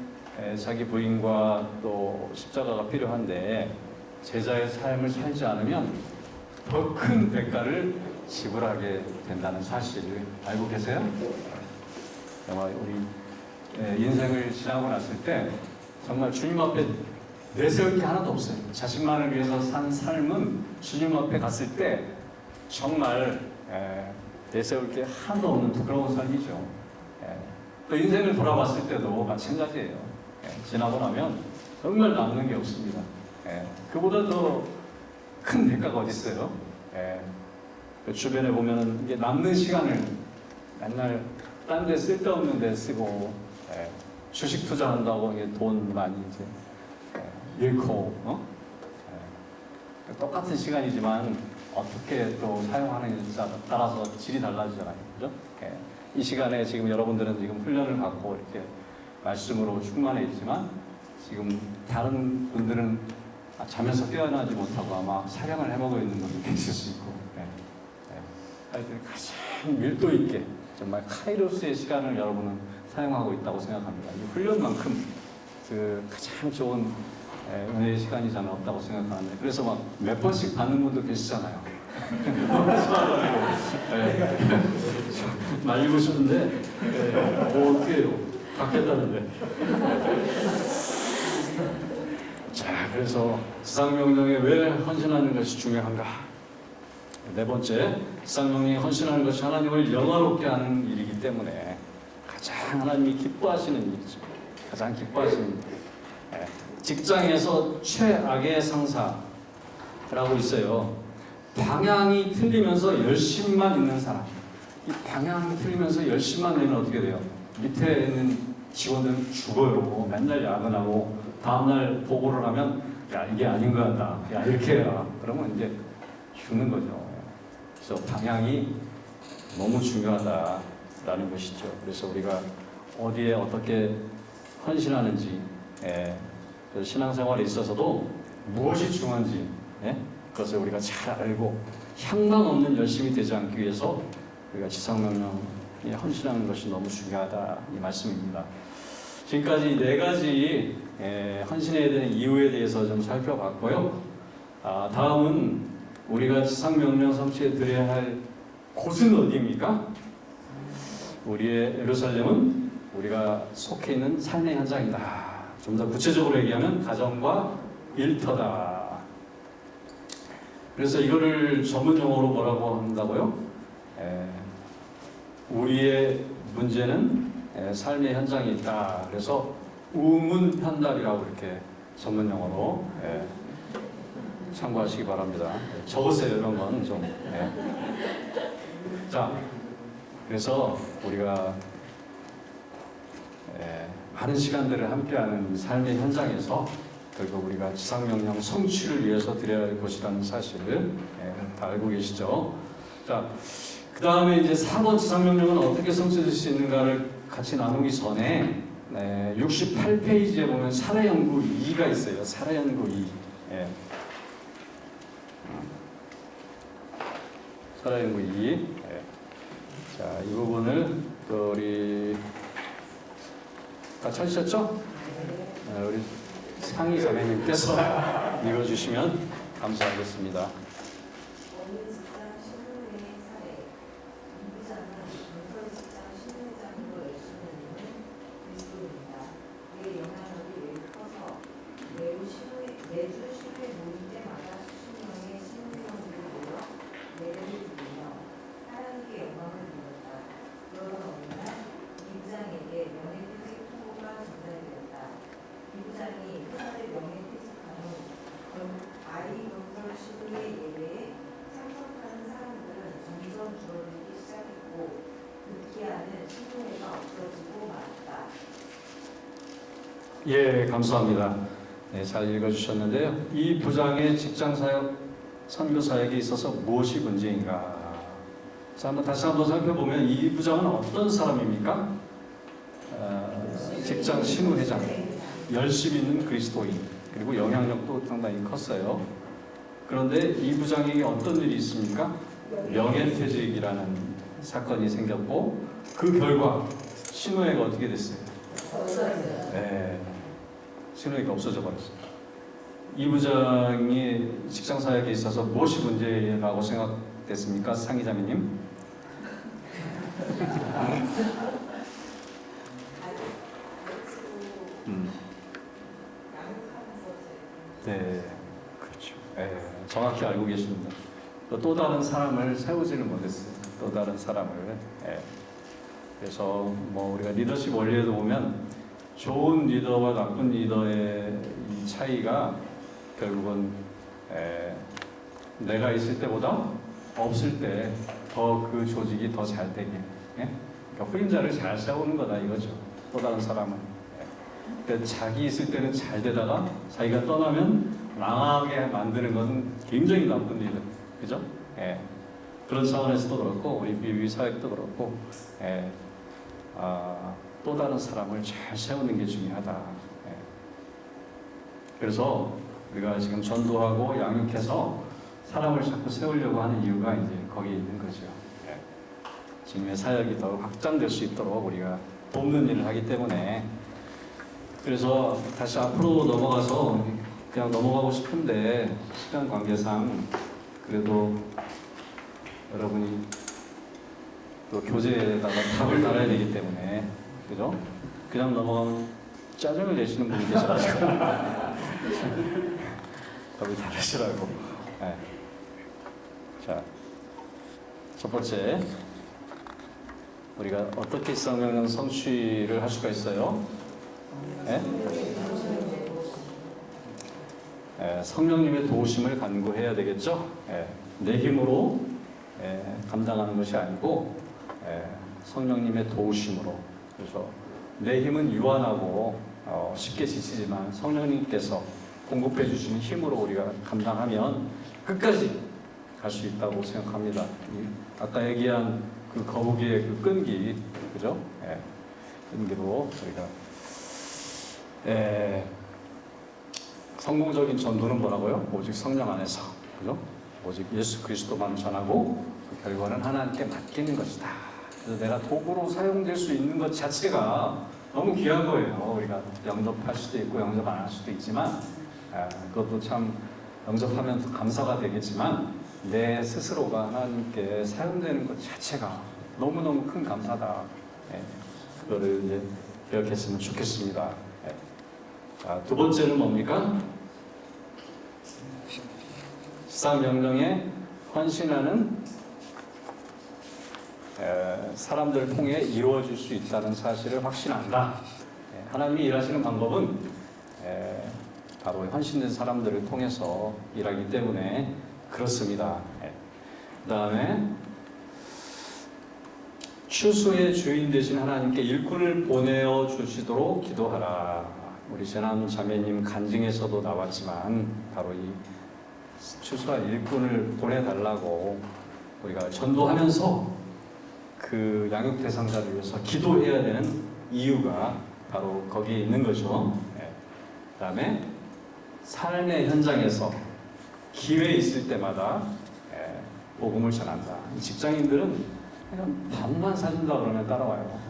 A: 자기 부인과 또 십자가가 필요한데 제자의 삶을 살지 않으면 더 큰 대가를 지불하게 된다는 사실을 알고 계세요? 정말 우리 인생을 지나고 났을 때 정말 주님 앞에 내세울 게 하나도 없어요. 자신만을 위해서 산 삶은 주님 앞에 갔을 때 정말 내세울 게 하나도 없는 부끄러운 삶이죠. 또 인생을 돌아봤을 때도 마찬가지예요. 지나고 나면 정말 남는 게 없습니다. 그보다 더 큰 대가가 어디 있어요? 그 주변에 보면은 이게 남는 시간을 맨날 딴 데 쓸데없는 데 쓰고 주식 투자한다고 이게 돈 많이 이제 잃고 똑같은 시간이지만 어떻게 또 사용하느냐에 따라서 질이 달라지잖아요. 그죠? 이 시간에 지금 여러분들은 지금 훈련을 받고 이렇게 말씀으로 충만해 있지만 지금 다른 분들은 잠에서 깨어나지 못하고 아마 사냥을 해먹어 있는 분도 계실 수 있고, 하여튼 가장 밀도 있게 정말 카이로스의 시간을 여러분은 사용하고 있다고 생각합니다. 이 훈련만큼 그 가장 좋은 은혜의 시간이 저는 없다고 생각하는데, 그래서 막 몇 번씩 받는 분도 계시잖아요. 말리고 싶은데 어떻게 해요? 받겠다는데. 자, 그래서 지상명령에 왜 헌신하는 것이 중요한가? 네 번째, 지상명령에 헌신하는 것이 하나님을 영화롭게 하는 일이기 때문에 가장 하나님이 기뻐하시는 일이죠. 가장 기뻐하시는 일. 직장에서 최악의 상사라고 있어요. 방향이 틀리면서 열심만 있는 사람. 이 방향이 틀리면서 열심만 내면 어떻게 돼요? 밑에 있는 직원들은 죽어요. 맨날 야근하고 다음날 보고를 하면 야, 이게 아닌 것 같다. 야, 이렇게 해라. 그러면 이제 죽는 거죠. 그래서 방향이 너무 중요하다라는 것이죠. 그래서 우리가 어디에 어떻게 헌신하는지, 신앙생활에 있어서도 무엇이 중요한지, 그것을 우리가 잘 알고 향방 없는 열심이 되지 않기 위해서 우리가 지상명령에 헌신하는 것이 너무 중요하다, 이 말씀입니다. 지금까지 네 가지 헌신해야 되는 이유에 대해서 좀 살펴봤고요. 다음은 우리가 지상명령 성취해 드려야 할 곳은 어디입니까? 우리의 예루살렘은 우리가 속해 있는 삶의 현장이다. 좀 더 구체적으로 얘기하면 가정과 일터다. 그래서 이거를 전문 용어로 뭐라고 한다고요? 우리의 문제는 삶의 현장에 있다. 그래서 우문현답이라고 이렇게 전문 용어로 참고하시기 바랍니다. 적으세요. 이런 건 좀. 자, 그래서 우리가 많은 시간들을 함께하는 삶의 현장에서 결국 우리가 지상명령 성취를 위해서 드려야 할 것이라는 사실을 다 알고 계시죠? 자, 그 다음에 이제 4번 지상명령은 어떻게 성취될 수 있는가를 같이 나누기 전에 68페이지에 보면 사례연구 2가 있어요. 사례연구 2. 사례연구 2. 자, 이 부분을 또 우리 다 찾으셨죠? 우리 상희 자매님께서 읽어주시면 감사하겠습니다.
D: 어느 직장 신문의 사례, 이 부장은 건설 직장 신문장으로 열심히 있는 그리스도입니다. 그의 영향력이 매우 커서 매주 신문 모임 때마다 수십 명의 신문원들이 모여 예배를 드리며 하나님께 영광을 드렸다. 그러던 어느 날 이 부장에게 명예퇴직 통보가 전달되었다. 이 부장이 회사를 명예퇴직한 후 아이건설 시도의 예배에 참석하는 사람들은 점점 줄어들기 시작했고 급기야는 신도회가 없어지고 말았다.
A: 예, 감사합니다. 네, 잘 읽어주셨는데요. 이 부장의 직장사역, 선교사역에 있어서 무엇이 문제인가? 자, 다시 한번 살펴보면 이 부장은 어떤 사람입니까? 직장 신우회장, 열심히 있는 그리스도인, 그리고 영향력도 상당히 컸어요. 그런데 이 부장에게 어떤 일이 있습니까? 명예퇴직이라는 사건이 생겼고 그 결과 신우회가 어떻게 됐어요? 네, 신우회가 없어져 버렸어요. 이 부장이 직장 사역에 있어서 무엇이 문제라고 생각됐습니까, 상의자매님? 네, 그렇죠. 정확히 알고 계십니다. 또 다른 사람을 세우지를 못했어요. 또 다른 사람을. 그래서 뭐 우리가 리더십 원리에도 보면 좋은 리더와 나쁜 리더의 이 차이가 결국은 내가 있을 때보다 없을 때 더 그 조직이 더 잘 되게. 그러니까 후임자를 잘 세우는 거다 이거죠. 또 다른 사람은. 그러니까 자기 있을 때는 잘 되다가 자기가 떠나면 망하게 만드는 것은 굉장히 나쁜 일이에요. 그죠? 그런 차원에서도 그렇고 우리 비비 사역도 그렇고 또 다른 사람을 잘 세우는 게 중요하다. 그래서 우리가 지금 전도하고 양육해서 사람을 자꾸 세우려고 하는 이유가 이제 거기에 있는 거죠. 지금의 사역이 더 확장될 수 있도록 우리가 돕는 일을 하기 때문에. 그래서 다시 앞으로 넘어가서 그냥 넘어가고 싶은데 시간 관계상 그래도 여러분이 또 교재에다가 답을 달아야 되기 때문에, 그죠? 그냥 넘어가면 짜증을 내시는 분이 계셔가지고 답을 달으시라고. 자, 첫 번째, 우리가 어떻게 지상명령 성취를 할 수가 있어요? 성령님의 도우심을 간구해야 되겠죠? 내 힘으로 감당하는 것이 아니고 성령님의 도우심으로. 그래서 내 힘은 유한하고 쉽게 지치지만 성령님께서 공급해 주시는 힘으로 우리가 감당하면 끝까지 갈 수 있다고 생각합니다. 아까 얘기한 그 거북이의 그 끈기, 그죠? 끈기로 우리가 성공적인 전도는 뭐라고요? 오직 성령 안에서, 그죠? 오직 예수 그리스도만 전하고 그 결과는 하나님께 맡기는 것이다. 그래서 내가 도구로 사용될 수 있는 것 자체가 너무 귀한 거예요. 우리가 영접할 수도 있고 영접 안 할 수도 있지만 그것도 참 영접하면 더 감사가 되겠지만 내 스스로가 하나님께 사용되는 것 자체가 너무너무 큰 감사다. 그거를 이제 기억했으면 좋겠습니다. 자, 두 번째는 뭡니까? 13명령에 헌신하는 사람들을 통해 이루어질 수 있다는 사실을 확신한다. 하나님이 일하시는 방법은 바로 헌신된 사람들을 통해서 일하기 때문에 그렇습니다. 그 다음에 추수의 주인 되신 하나님께 일꾼을 보내어 주시도록 기도하라. 우리 재남 자매님 간증에서도 나왔지만 바로 이 추수할 일꾼을 보내달라고 우리가 전도하면서 그 양육 대상자를 위해서 기도해야 되는 이유가 바로 거기에 있는 거죠. 그 다음에 삶의 현장에서 기회 있을 때마다 복음을 전한다. 직장인들은 그냥 밥만 사준다 그러면 따라와요.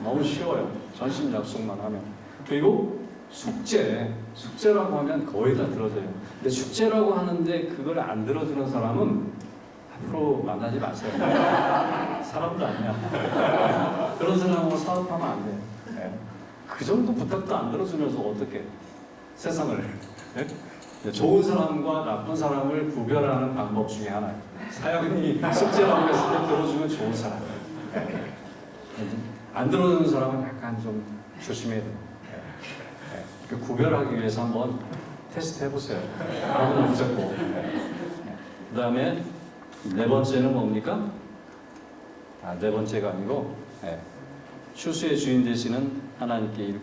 A: 너무 쉬워요. 전심 약속만 하면. 그리고 숙제라고 하면 거의 다 들어줘요. 근데 숙제라고 하는데 그걸 안 들어주는 사람은 앞으로 만나지 마세요. 사람도 아니야. 그런 사람하고 사업하면 안 돼요. 그 정도 부탁도 안 들어주면서 어떻게 세상을 좋은 사람과 나쁜 사람을 구별하는 방법 중에 하나예요. 사역이 숙제라고 했을 때 들어주면 좋은 사람. 안 들어주는 사람은 약간 좀 조심해야 돼요. 그 구별하기 위해서 한번 테스트 해보세요. 너무 무섭고. 그 다음에 네 번째는 뭡니까? 네 번째가 아니고 추수의 주인 되시는 하나님께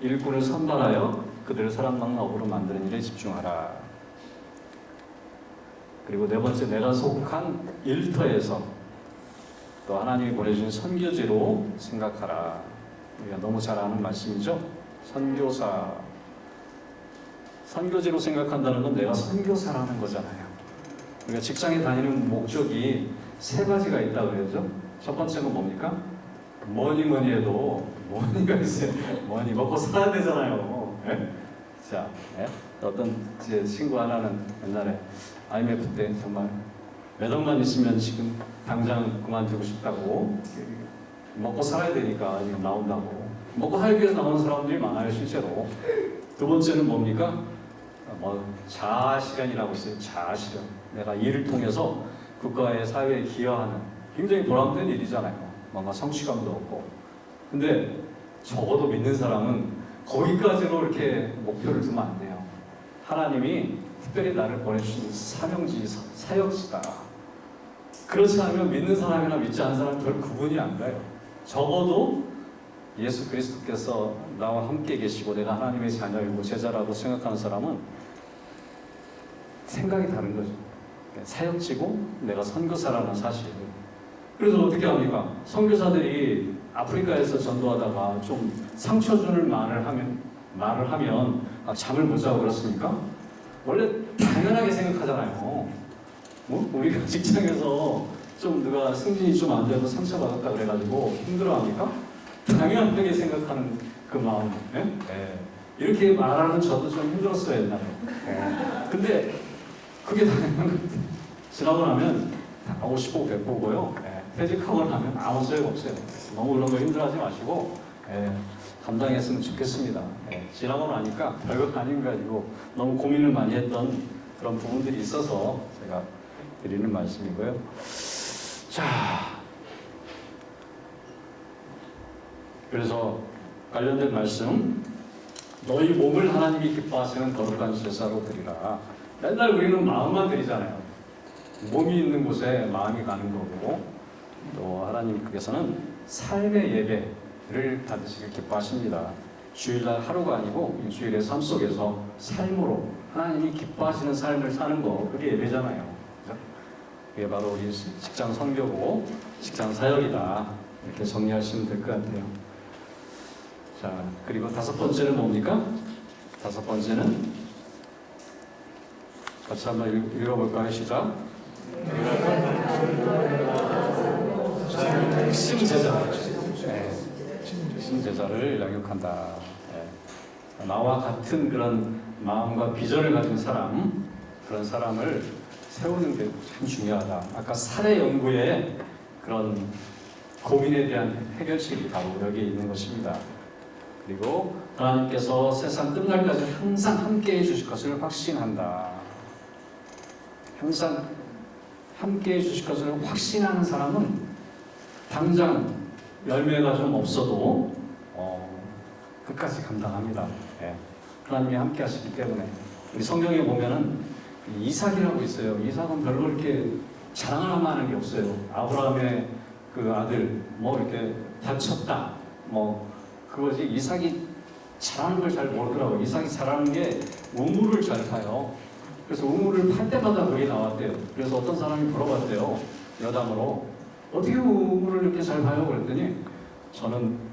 A: 일꾼을 선발하여 그들을 사랑받는 업으로 만드는 일에 집중하라. 그리고 네 번째, 내가 속한 일터에서 또 하나님이 보내주신 선교지로 생각하라. 우리가 너무 잘 아는 말씀이죠. 선교지로 생각한다는 건 내가 선교사라는 거잖아요. 우리가 직장에 다니는 목적이 세 가지가 있다고 그러죠. 첫 번째는 뭡니까? 뭐니 해도 뭐니가 있어요. 뭐니 먹고 살아야 되잖아요. 자, 어떤 제 친구 하나는 옛날에 IMF 때 정말 몇 억만 있으면 지금 당장 그만두고 싶다고, 먹고 살아야 되니까 이거 나온다고. 먹고 살기 위해서 나오는 사람들이 많아요, 실제로. 두 번째는 뭡니까? 자아실현이라고 있어요. 자아실현. 내가 일을 통해서 국가의 사회에 기여하는, 굉장히 보람된 일이잖아요. 뭔가 성취감도 없고. 근데 적어도 믿는 사람은 거기까지로 이렇게 목표를 두면 안 돼요. 하나님이 특별히 나를 보내주신 사명지, 사역지다. 그렇지 않으면 믿는 사람이나 믿지 않는 사람 별 구분이 안 가요. 적어도 예수 그리스도께서 나와 함께 계시고 내가 하나님의 자녀이고 제자라고 생각하는 사람은 생각이 다른 거죠. 사역지고 내가 선교사라는 사실. 그래서 어떻게 합니까? 선교사들이 아프리카에서 전도하다가 좀 상처 주는 말을 하면 잠을 못 자고 그렇습니까? 원래 당연하게 생각하잖아요. 우리가 직장에서 좀 누가 승진이 좀 안 돼서 상처받았다 그래가지고 힘들어합니까? 당연하게 생각하는 그 마음. 이렇게 말하는 저도 좀 힘들었어요, 옛날에. 근데 그게 당연한 것 같아요. 지나고 나면 50보 100보고요. 퇴직하고 나면 아무 소용 없어요. 너무 그런 거 힘들어하지 마시고 감당했으면 좋겠습니다. 지나고 나니까 별것 아닌 거 가지고 너무 고민을 많이 했던 그런 부분들이 있어서 제가 드리는 말씀이고요. 자, 그래서 관련된 말씀, 너희 몸을 하나님이 기뻐하시는 거룩한 제사로 드리라. 맨날 우리는 마음만 드리잖아요. 몸이 있는 곳에 마음이 가는 거고, 또 하나님께서는 삶의 예배를 받으시길 기뻐하십니다. 주일날 하루가 아니고 일주일의 삶 속에서 삶으로 하나님이 기뻐하시는 삶을 사는 거, 그게 예배잖아요. 그죠? 그게 바로 우리 직장 선교고 직장 사역이다. 이렇게 정리하시면 될 것 같아요. 자, 그리고 다섯 번째는 뭡니까? 다섯 번째는 같이 한번 읽어볼까요? 시작. 핵심 제자. 핵심 제자를 양육한다. 나와 같은 그런 마음과 비전을 가진 사람, 그런 사람을 세우는 게 참 중요하다. 아까 사례 연구의 그런 고민에 대한 해결책이 바로 여기에 있는 것입니다. 그리고 하나님께서 세상 끝날까지 항상 함께해 주실 것을 확신한다. 항상 함께해 주실 것을 확신하는 사람은 당장 열매가 좀 없어도 끝까지 감당합니다. 예. 하나님이 함께 하시기 때문에. 우리 성경에 보면은 이삭이라고 있어요. 이삭은 별로 이렇게 자랑할 만한 게 없어요. 아브라함의 그 아들 뭐 이렇게 다쳤다 뭐 그거지. 이삭이 잘하는 걸 잘 모르더라고요. 이삭이 잘하는 게 우물을 잘 파요. 그래서 우물을 팔 때마다 그게 나왔대요. 그래서 어떤 사람이 물어봤대요. 여담으로 어떻게 우물을 이렇게 잘 파요? 그랬더니 저는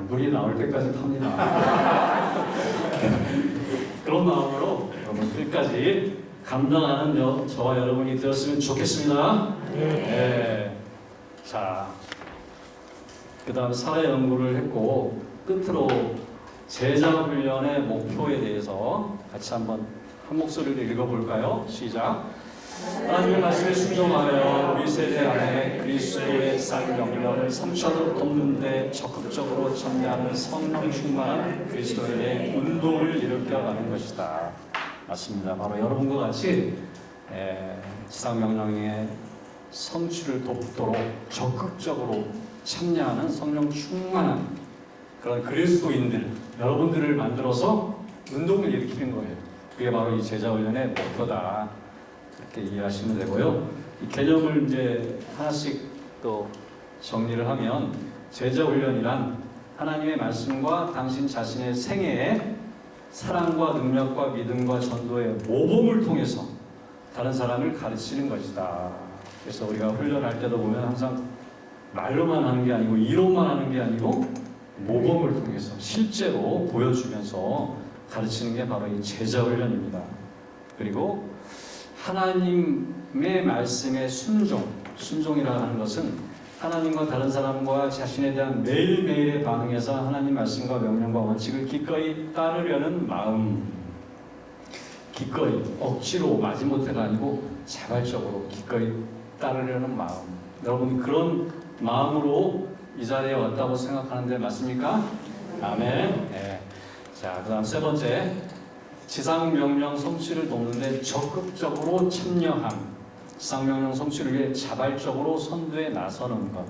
A: 물이 나올 때까지 팝니다. 그런 마음으로 여러분 끝까지 감당하는 저와 여러분이 되었으면 좋겠습니다. 네. 자, 그 다음 사회 연구를 했고 끝으로 제자 훈련의 목표에 대해서 같이 한번 한 목소리로 읽어볼까요? 시작. 하나님의 말씀에 순종하여 우리 세대 안에 그리스도의 쌍명령을 성취하도록 돕는데 적극적으로 참여하는 성령 충만한 그리스도의 운동을 일으켜가는 것이다. 맞습니다. 바로 여러분과 같이 쌍명령의 성취를 돕도록 적극적으로 참여하는 성령 충만한 그런 그리스도인들 여러분들을 만들어서 운동을 일으키는 거예요. 그게 바로 이 제자훈련의 목표다. 이렇게 이해하시면 되고요. 이 개념을 이제 하나씩 또 정리를 하면 제자훈련이란 하나님의 말씀과 당신 자신의 생애에 사랑과 능력과 믿음과 전도의 모범을 통해서 다른 사람을 가르치는 것이다. 그래서 우리가 훈련할 때도 보면 항상 말로만 하는 게 아니고 이론만 하는 게 아니고 모범을 통해서 실제로 보여주면서 가르치는 게 바로 이 제자훈련입니다. 그리고 하나님의 말씀에 순종이라고 하는 것은 하나님과 다른 사람과 자신에 대한 매일매일의 반응에서 하나님 말씀과 명령과 원칙을 기꺼이 따르려는 마음, 기꺼이 억지로 마지못해가 아니고 자발적으로 기꺼이 따르려는 마음. 여러분 그런 마음으로 이 자리에 왔다고 생각하는데 맞습니까? 아멘. 네. 자, 그다음 세 번째. 지상명령 성취를 돕는데 적극적으로 참여함. 지상명령 성취를 위해 자발적으로 선두에 나서는 것.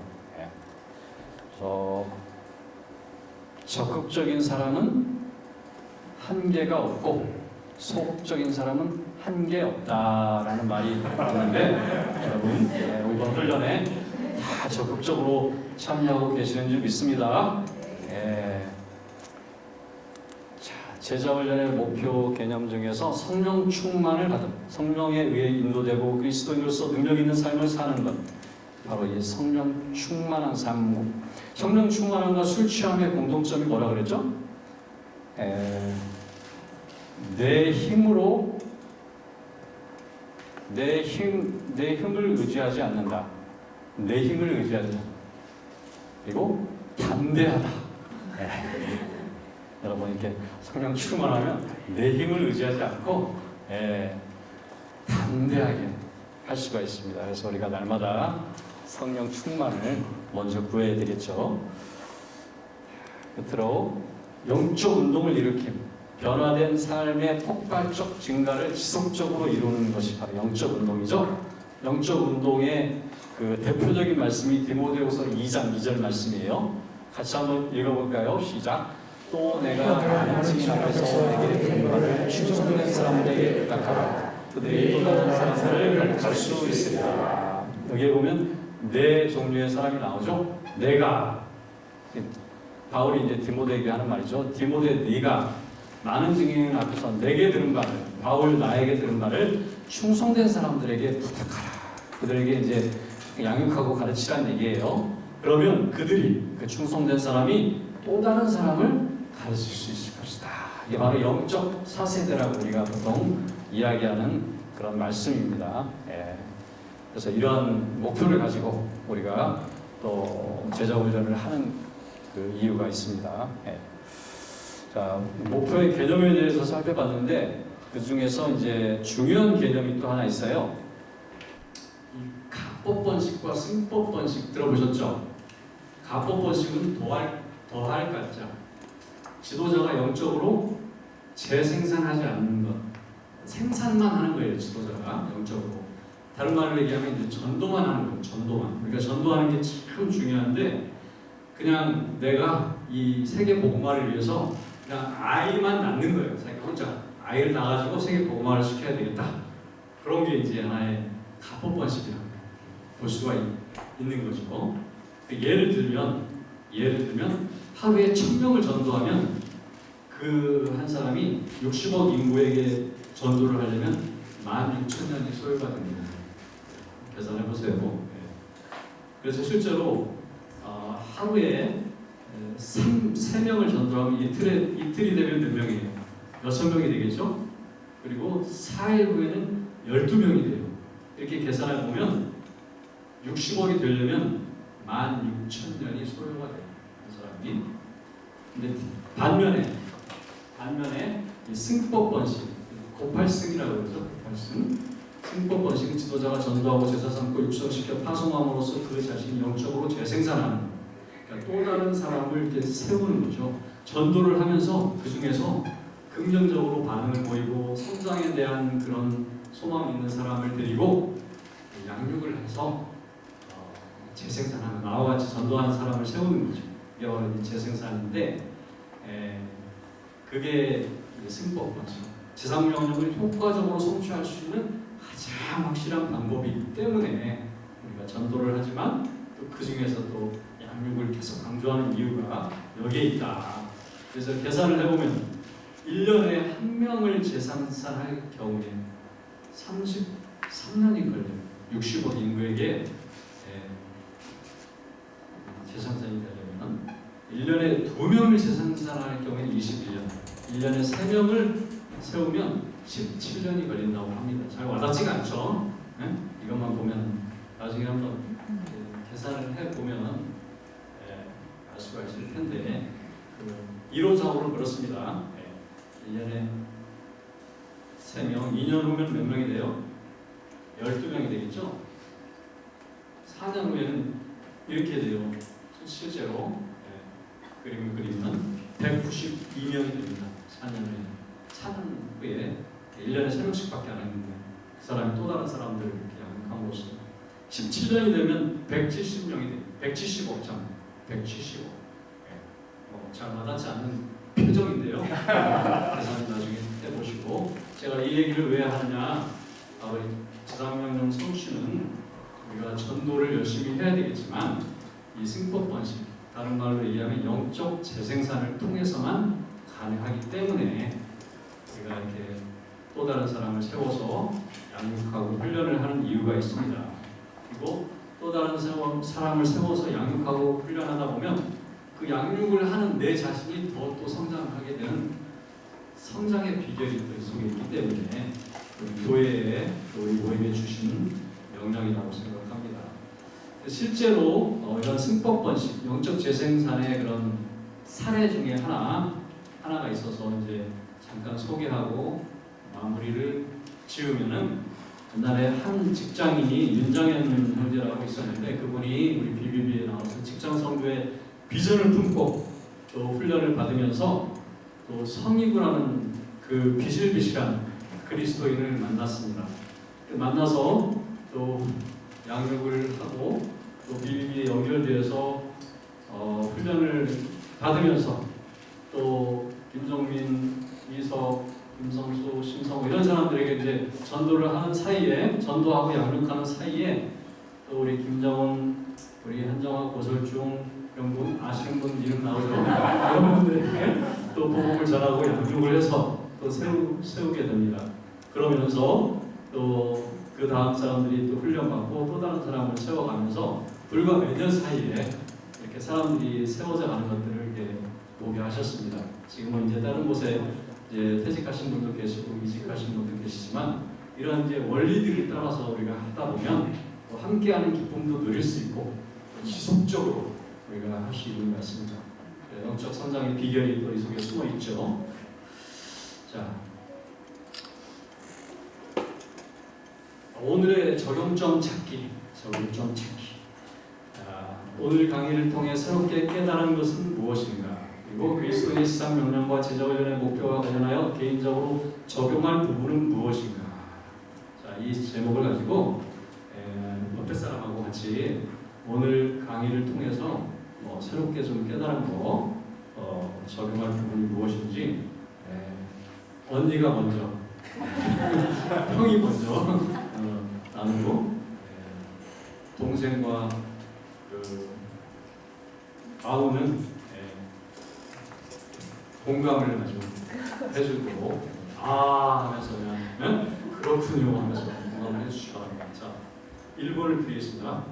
A: 적극적인 사람은 한계가 없고 소극적인 사람은 한계 없다라는 말이 있는데 여러분 이번 훈련에 다 적극적으로 참여하고 계시는 줄 믿습니다. 제자훈련의 목표 개념 중에서 성령 충만을 받음, 성령에 의해 인도되고 그리스도인으로서 능력 있는 삶을 사는 것, 바로 이 성령 충만한 삶. 성령 충만함과 술 취함의 공통점이 뭐라 그랬죠? 내 힘으로 내 힘을 의지하지 않는다. 내 힘을 의지하지 않는다. 그리고 담대하다. 여러분 이렇게 성령 충만하면 내 힘을 의지하지 않고 담대하게 할 수가 있습니다. 그래서 우리가 날마다 성령 충만을 먼저 구해야 되겠죠. 끝으로 영적 운동을 일으킴, 변화된 삶의 폭발적 증가를 지속적으로 이루는 것이 바로 영적 운동이죠. 영적 운동의 그 대표적인 말씀이 디모데후서 2장 2절 말씀이에요. 같이 한번 읽어볼까요? 시작. 또 내가 많은 증인 앞에서 내게 든 바를 충성된 사람들에게 부탁하라. 그들이 또 다른 사람들을 가르칠 수 있으리라. 여기에 보면 네 종류의 사람이 나오죠. 내가, 바울이 이제 디모데에게 하는 말이죠. 디모데 네가 많은 증인 앞에서 내게 들은 바를, 바울 나에게 들은 바를 충성된 사람들에게 부탁하라. 그들에게 이제 양육하고 가르치라는 얘기예요. 그러면 그들이, 그 충성된 사람이 또 다른 사람을 가르칠 수 있을 것이다. 이게 바로 영적 사세대라고 우리가 보통 이야기하는 그런 말씀입니다. 그래서 이러한 목표를 가지고 우리가 또 제자훈련을 하는 그 이유가 있습니다. 자, 목표의 개념에 대해서 살펴봤는데 그 중에서 이제 중요한 개념이 또 하나 있어요. 이 가법 번식과 승법 번식 들어보셨죠? 가법 번식은 더할 가자.
E: 지도자가 영적으로 재생산하지 않는 것, 생산만 하는 거예요. 지도자가 영적으로. 다른 말로 얘기하면 이제 전도만 하는 거예요. 전도만. 그러니까 전도하는 게 참 중요한데 그냥 내가 이 세계 복음화를 위해서 그냥 아이만 낳는 거예요. 자기 혼자 아이를 낳아가지고 세계 복음화를 시켜야 되겠다. 그런 게 이제 하나의 가법관식이라고 볼 수가 있는 거죠. 예를 들면 하루에 1000명을 전도하면 그 한 사람이 60억 인구에게 전도를 하려면 16,000년이 소요가 됩니다. 계산해 보세요. 그래서 실제로 하루에 3명을 전도하면 이틀이 되면 몇 명이에요? 6명이 되겠죠? 그리고 4일 후에는 12명이 돼요. 이렇게 계산해 보면 60억이 되려면 16,000년이 소요가 돼요. 그 사람이. 근데 반면에 이 승법 번식, 고팔승이라고 그러죠. 고팔승. 승법 번식은 지도자가 전도하고 제사 삼고 육성시켜 파송함으로써 그 자신이 영적으로 재생산하는, 그러니까 또 다른 사람을 이렇게 세우는 거죠. 전도를 하면서 그 중에서 긍정적으로 반응을 보이고 성장에 대한 그런 소망 있는 사람을 데리고 양육을 해서 재생산하는, 나와 같이 전도하는 사람을 세우는 거죠. 이게 바로 재생산인데, 그게 승법 번식. 제사명령을 효과적으로 성취할 수 있는 가장 확실한 방법이기 때문에 우리가 전도를 하지만 또 그 중에서 또 양육을 계속 강조하는 이유가 여기에 있다. 그래서 계산을 해보면 1년에 한 명을 재생산할 경우에 33년이 걸려요. 60억 인구에게 재생산이 되려면 1년에 2명을 재생산할 경우에는 21년, 1년에 3명을 세우면 17년이 걸린다고 합니다. 잘 와닿지가 않죠? 네? 이것만 보면 나중에 한번 계산을 해보면 알 수가 있을 텐데 이론상으로 그렇습니다. 1년에 3명, 2년 후면 몇 명이 돼요? 12명이 되겠죠? 4년 후에는 이렇게 돼요. 실제로 그림을 그리면 192명이 됩니다. 4년 후에. 4년 후에 1년에 3명씩밖에 안 했는데 그 사람이 또 다른 사람들을 이렇게 양육함으로써 17년이 되면 170명이 돼요. 170억. 170억. 잘 와닿지 않는 표정인데요. 계산 나중에 해보시고, 제가 이 얘기를 왜 하느냐, 바로 제사명령 성취는 우리가 전도를 열심히 해야 되겠지만 이 승법 번식, 다른 말로 얘기하면 영적 재생산을 통해서만 가능하기 때문에 우리가 이렇게 또 다른 사람을 세워서 양육하고 훈련을 하는 이유가 있습니다. 그리고 또 다른 사람을 세워서 양육하고 훈련하다 보면 그 양육을 하는 내 자신이 더 또 성장하게 되는 성장의 비결이 또 이 속에 있기 때문에 우리 교회에, 우리 모임에 주신 명령이라고 생각합니다. 실제로 이런 승법 번식, 영적 재생산의 그런 사례 중에 하나가 있어서 이제 잠깐 소개하고 마무리를 지으면은, 옛날에 한 직장인이 윤정현 형제라고 있었는데 그분이 우리 BBB에 나와서 직장 선교의 비전을 품고 또 훈련을 받으면서 또 성이구라는 그 비실비실한 그리스도인을 만났습니다. 만나서 또 양육을 하고 또 BBB에 연결되어서 훈련을 받으면서 또 김정민, 이석, 김성수, 심성호 이런 사람들에게 이제 전도를 하는 사이에, 전도하고 양육하는 사이에 또 우리 김정은, 우리 한정화, 고설중 이런 분 아시는 분 이름 나오죠? 이런 분들에게 또 복음을 전하고 양육을 해서 또 세우게 됩니다. 그러면서 또 그 다음 사람들이 또 훈련받고 또 다른 사람을 세워가면서 불과 몇 년 사이에 이렇게 사람들이 세워져 가는 것들을 이렇게 보게 하셨습니다. 지금은 이제 다른 곳에 이제 퇴직하신 분도 계시고 이직하신 분도 계시지만 이런 이제 원리들을 따라서 우리가 하다 보면 또 함께하는 기쁨도 누릴 수 있고 지속적으로 우리가 할 수 있는 것 같습니다. 영적 성장의 비결이 또 이 속에 숨어 있죠. 자, 오늘의 적용점 찾기. 오늘 강의를 통해 새롭게 깨달은 것은 무엇인가? 그리고 그리스도인의 시상 명령과 제자 훈련의 목표와 관련하여 개인적으로 적용할 부분은 무엇인가? 자, 이 제목을 가지고 옆에 사람하고 같이 오늘 강의를 통해서 새롭게 좀 깨달은 거 적용할 부분이 무엇인지 언니가 먼저 형이 먼저 나누고 동생과 아우는 공감을 아주 해주고 하면서 그냥 그렇군요 하면서 공감을 해주시기 바랍니다. 자, 1번을 드리겠습니다.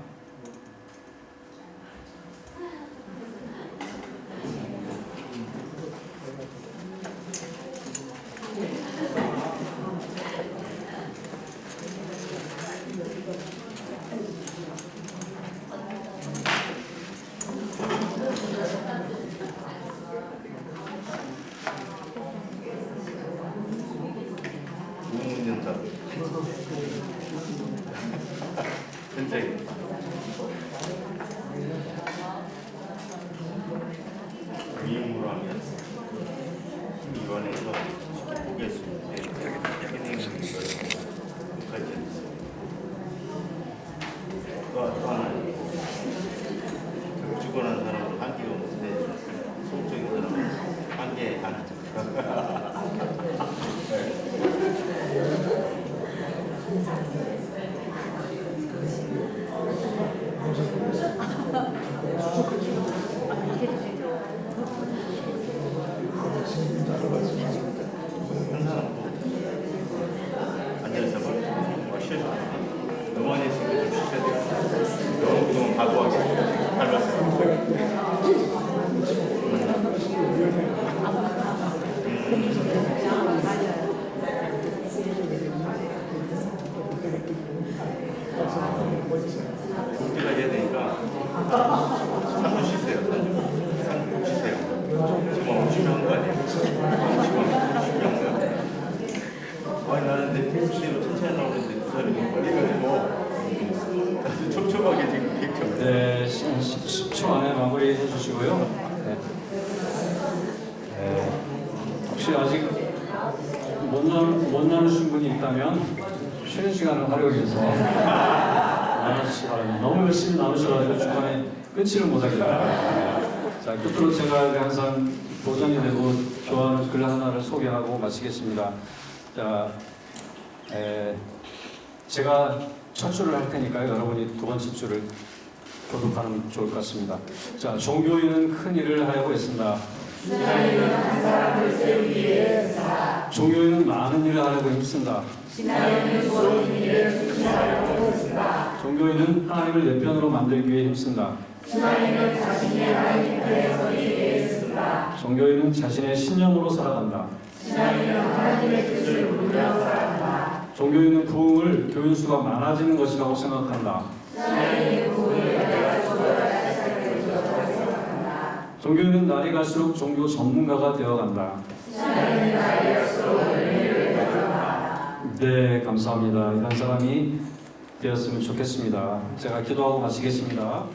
C: 우문연답 선생 미음으로 하면 이관에서 보겠습니다. 또 하나 죽어난 사람은 한계가 없는데 속적인 사람은 한계 안 하죠. 한 사람도 앉아서 쉬어줘. 응원의 시간을 좀 쉬셔야 돼요. 너무 그동안 과도하게 닮았어요. 국대가 해야 되니까 3분 쉬세요. 3분 쉬세요. 지금 엄청 한거 아니에요? 지금 엄청 아니 나는 내 페이스대로 천천히 나오는데 두 사람이 빨리 가지고 아주 촉촉하게 지금 객청.
E: 네, 10초 안에 마무리해 주시고요. 혹시 아직 못 나누신 분이 있다면 쉬는 시간을 활용해서 나누시기 바랍니다. 너무 열심히 나누셔가지고 중간에 끊지를 못하겠다. 자, 끝으로 제가 항상 도전이 되고 좋아하는 글 하나를 소개하고 마치겠습니다. 자, 제가 첫 줄을 할 테니까요. 여러분이 두 번째 줄을 교독하면 좋을 것 같습니다. 자, 종교인은 큰 일을 하려고 했습니다.
B: 신하인은 한 사람을 세우기 위해 했습니다.
E: 종교인은 많은 일을 하려고 힘쓴다.
B: 신하인은 좋은 일을 실천하려고 했습니다.
E: 종교인은 하나님을 내 편으로 만들기 위해 힘쓴다.
B: 신하인은 자신이 하나님 편에 서기 위해 했습니다.
E: 종교인은 자신의 신념으로 살아간다.
B: 신하인은 하나님의 뜻을 누려 살아간다.
E: 종교인은 부흥을 교인수가 많아지는 것이라고 생각한다.
B: 신하인은 부흥을 내가 주어야 시작될 것이라고 생각한다.
E: 종교인은 날이 갈수록 종교 전문가가 되어간다.
B: 신하인은 나이 갈수록 의미를 배워간다.
E: 네, 감사합니다. 이런 사람이 되었으면 좋겠습니다. 제가 기도하고 마치겠습니다.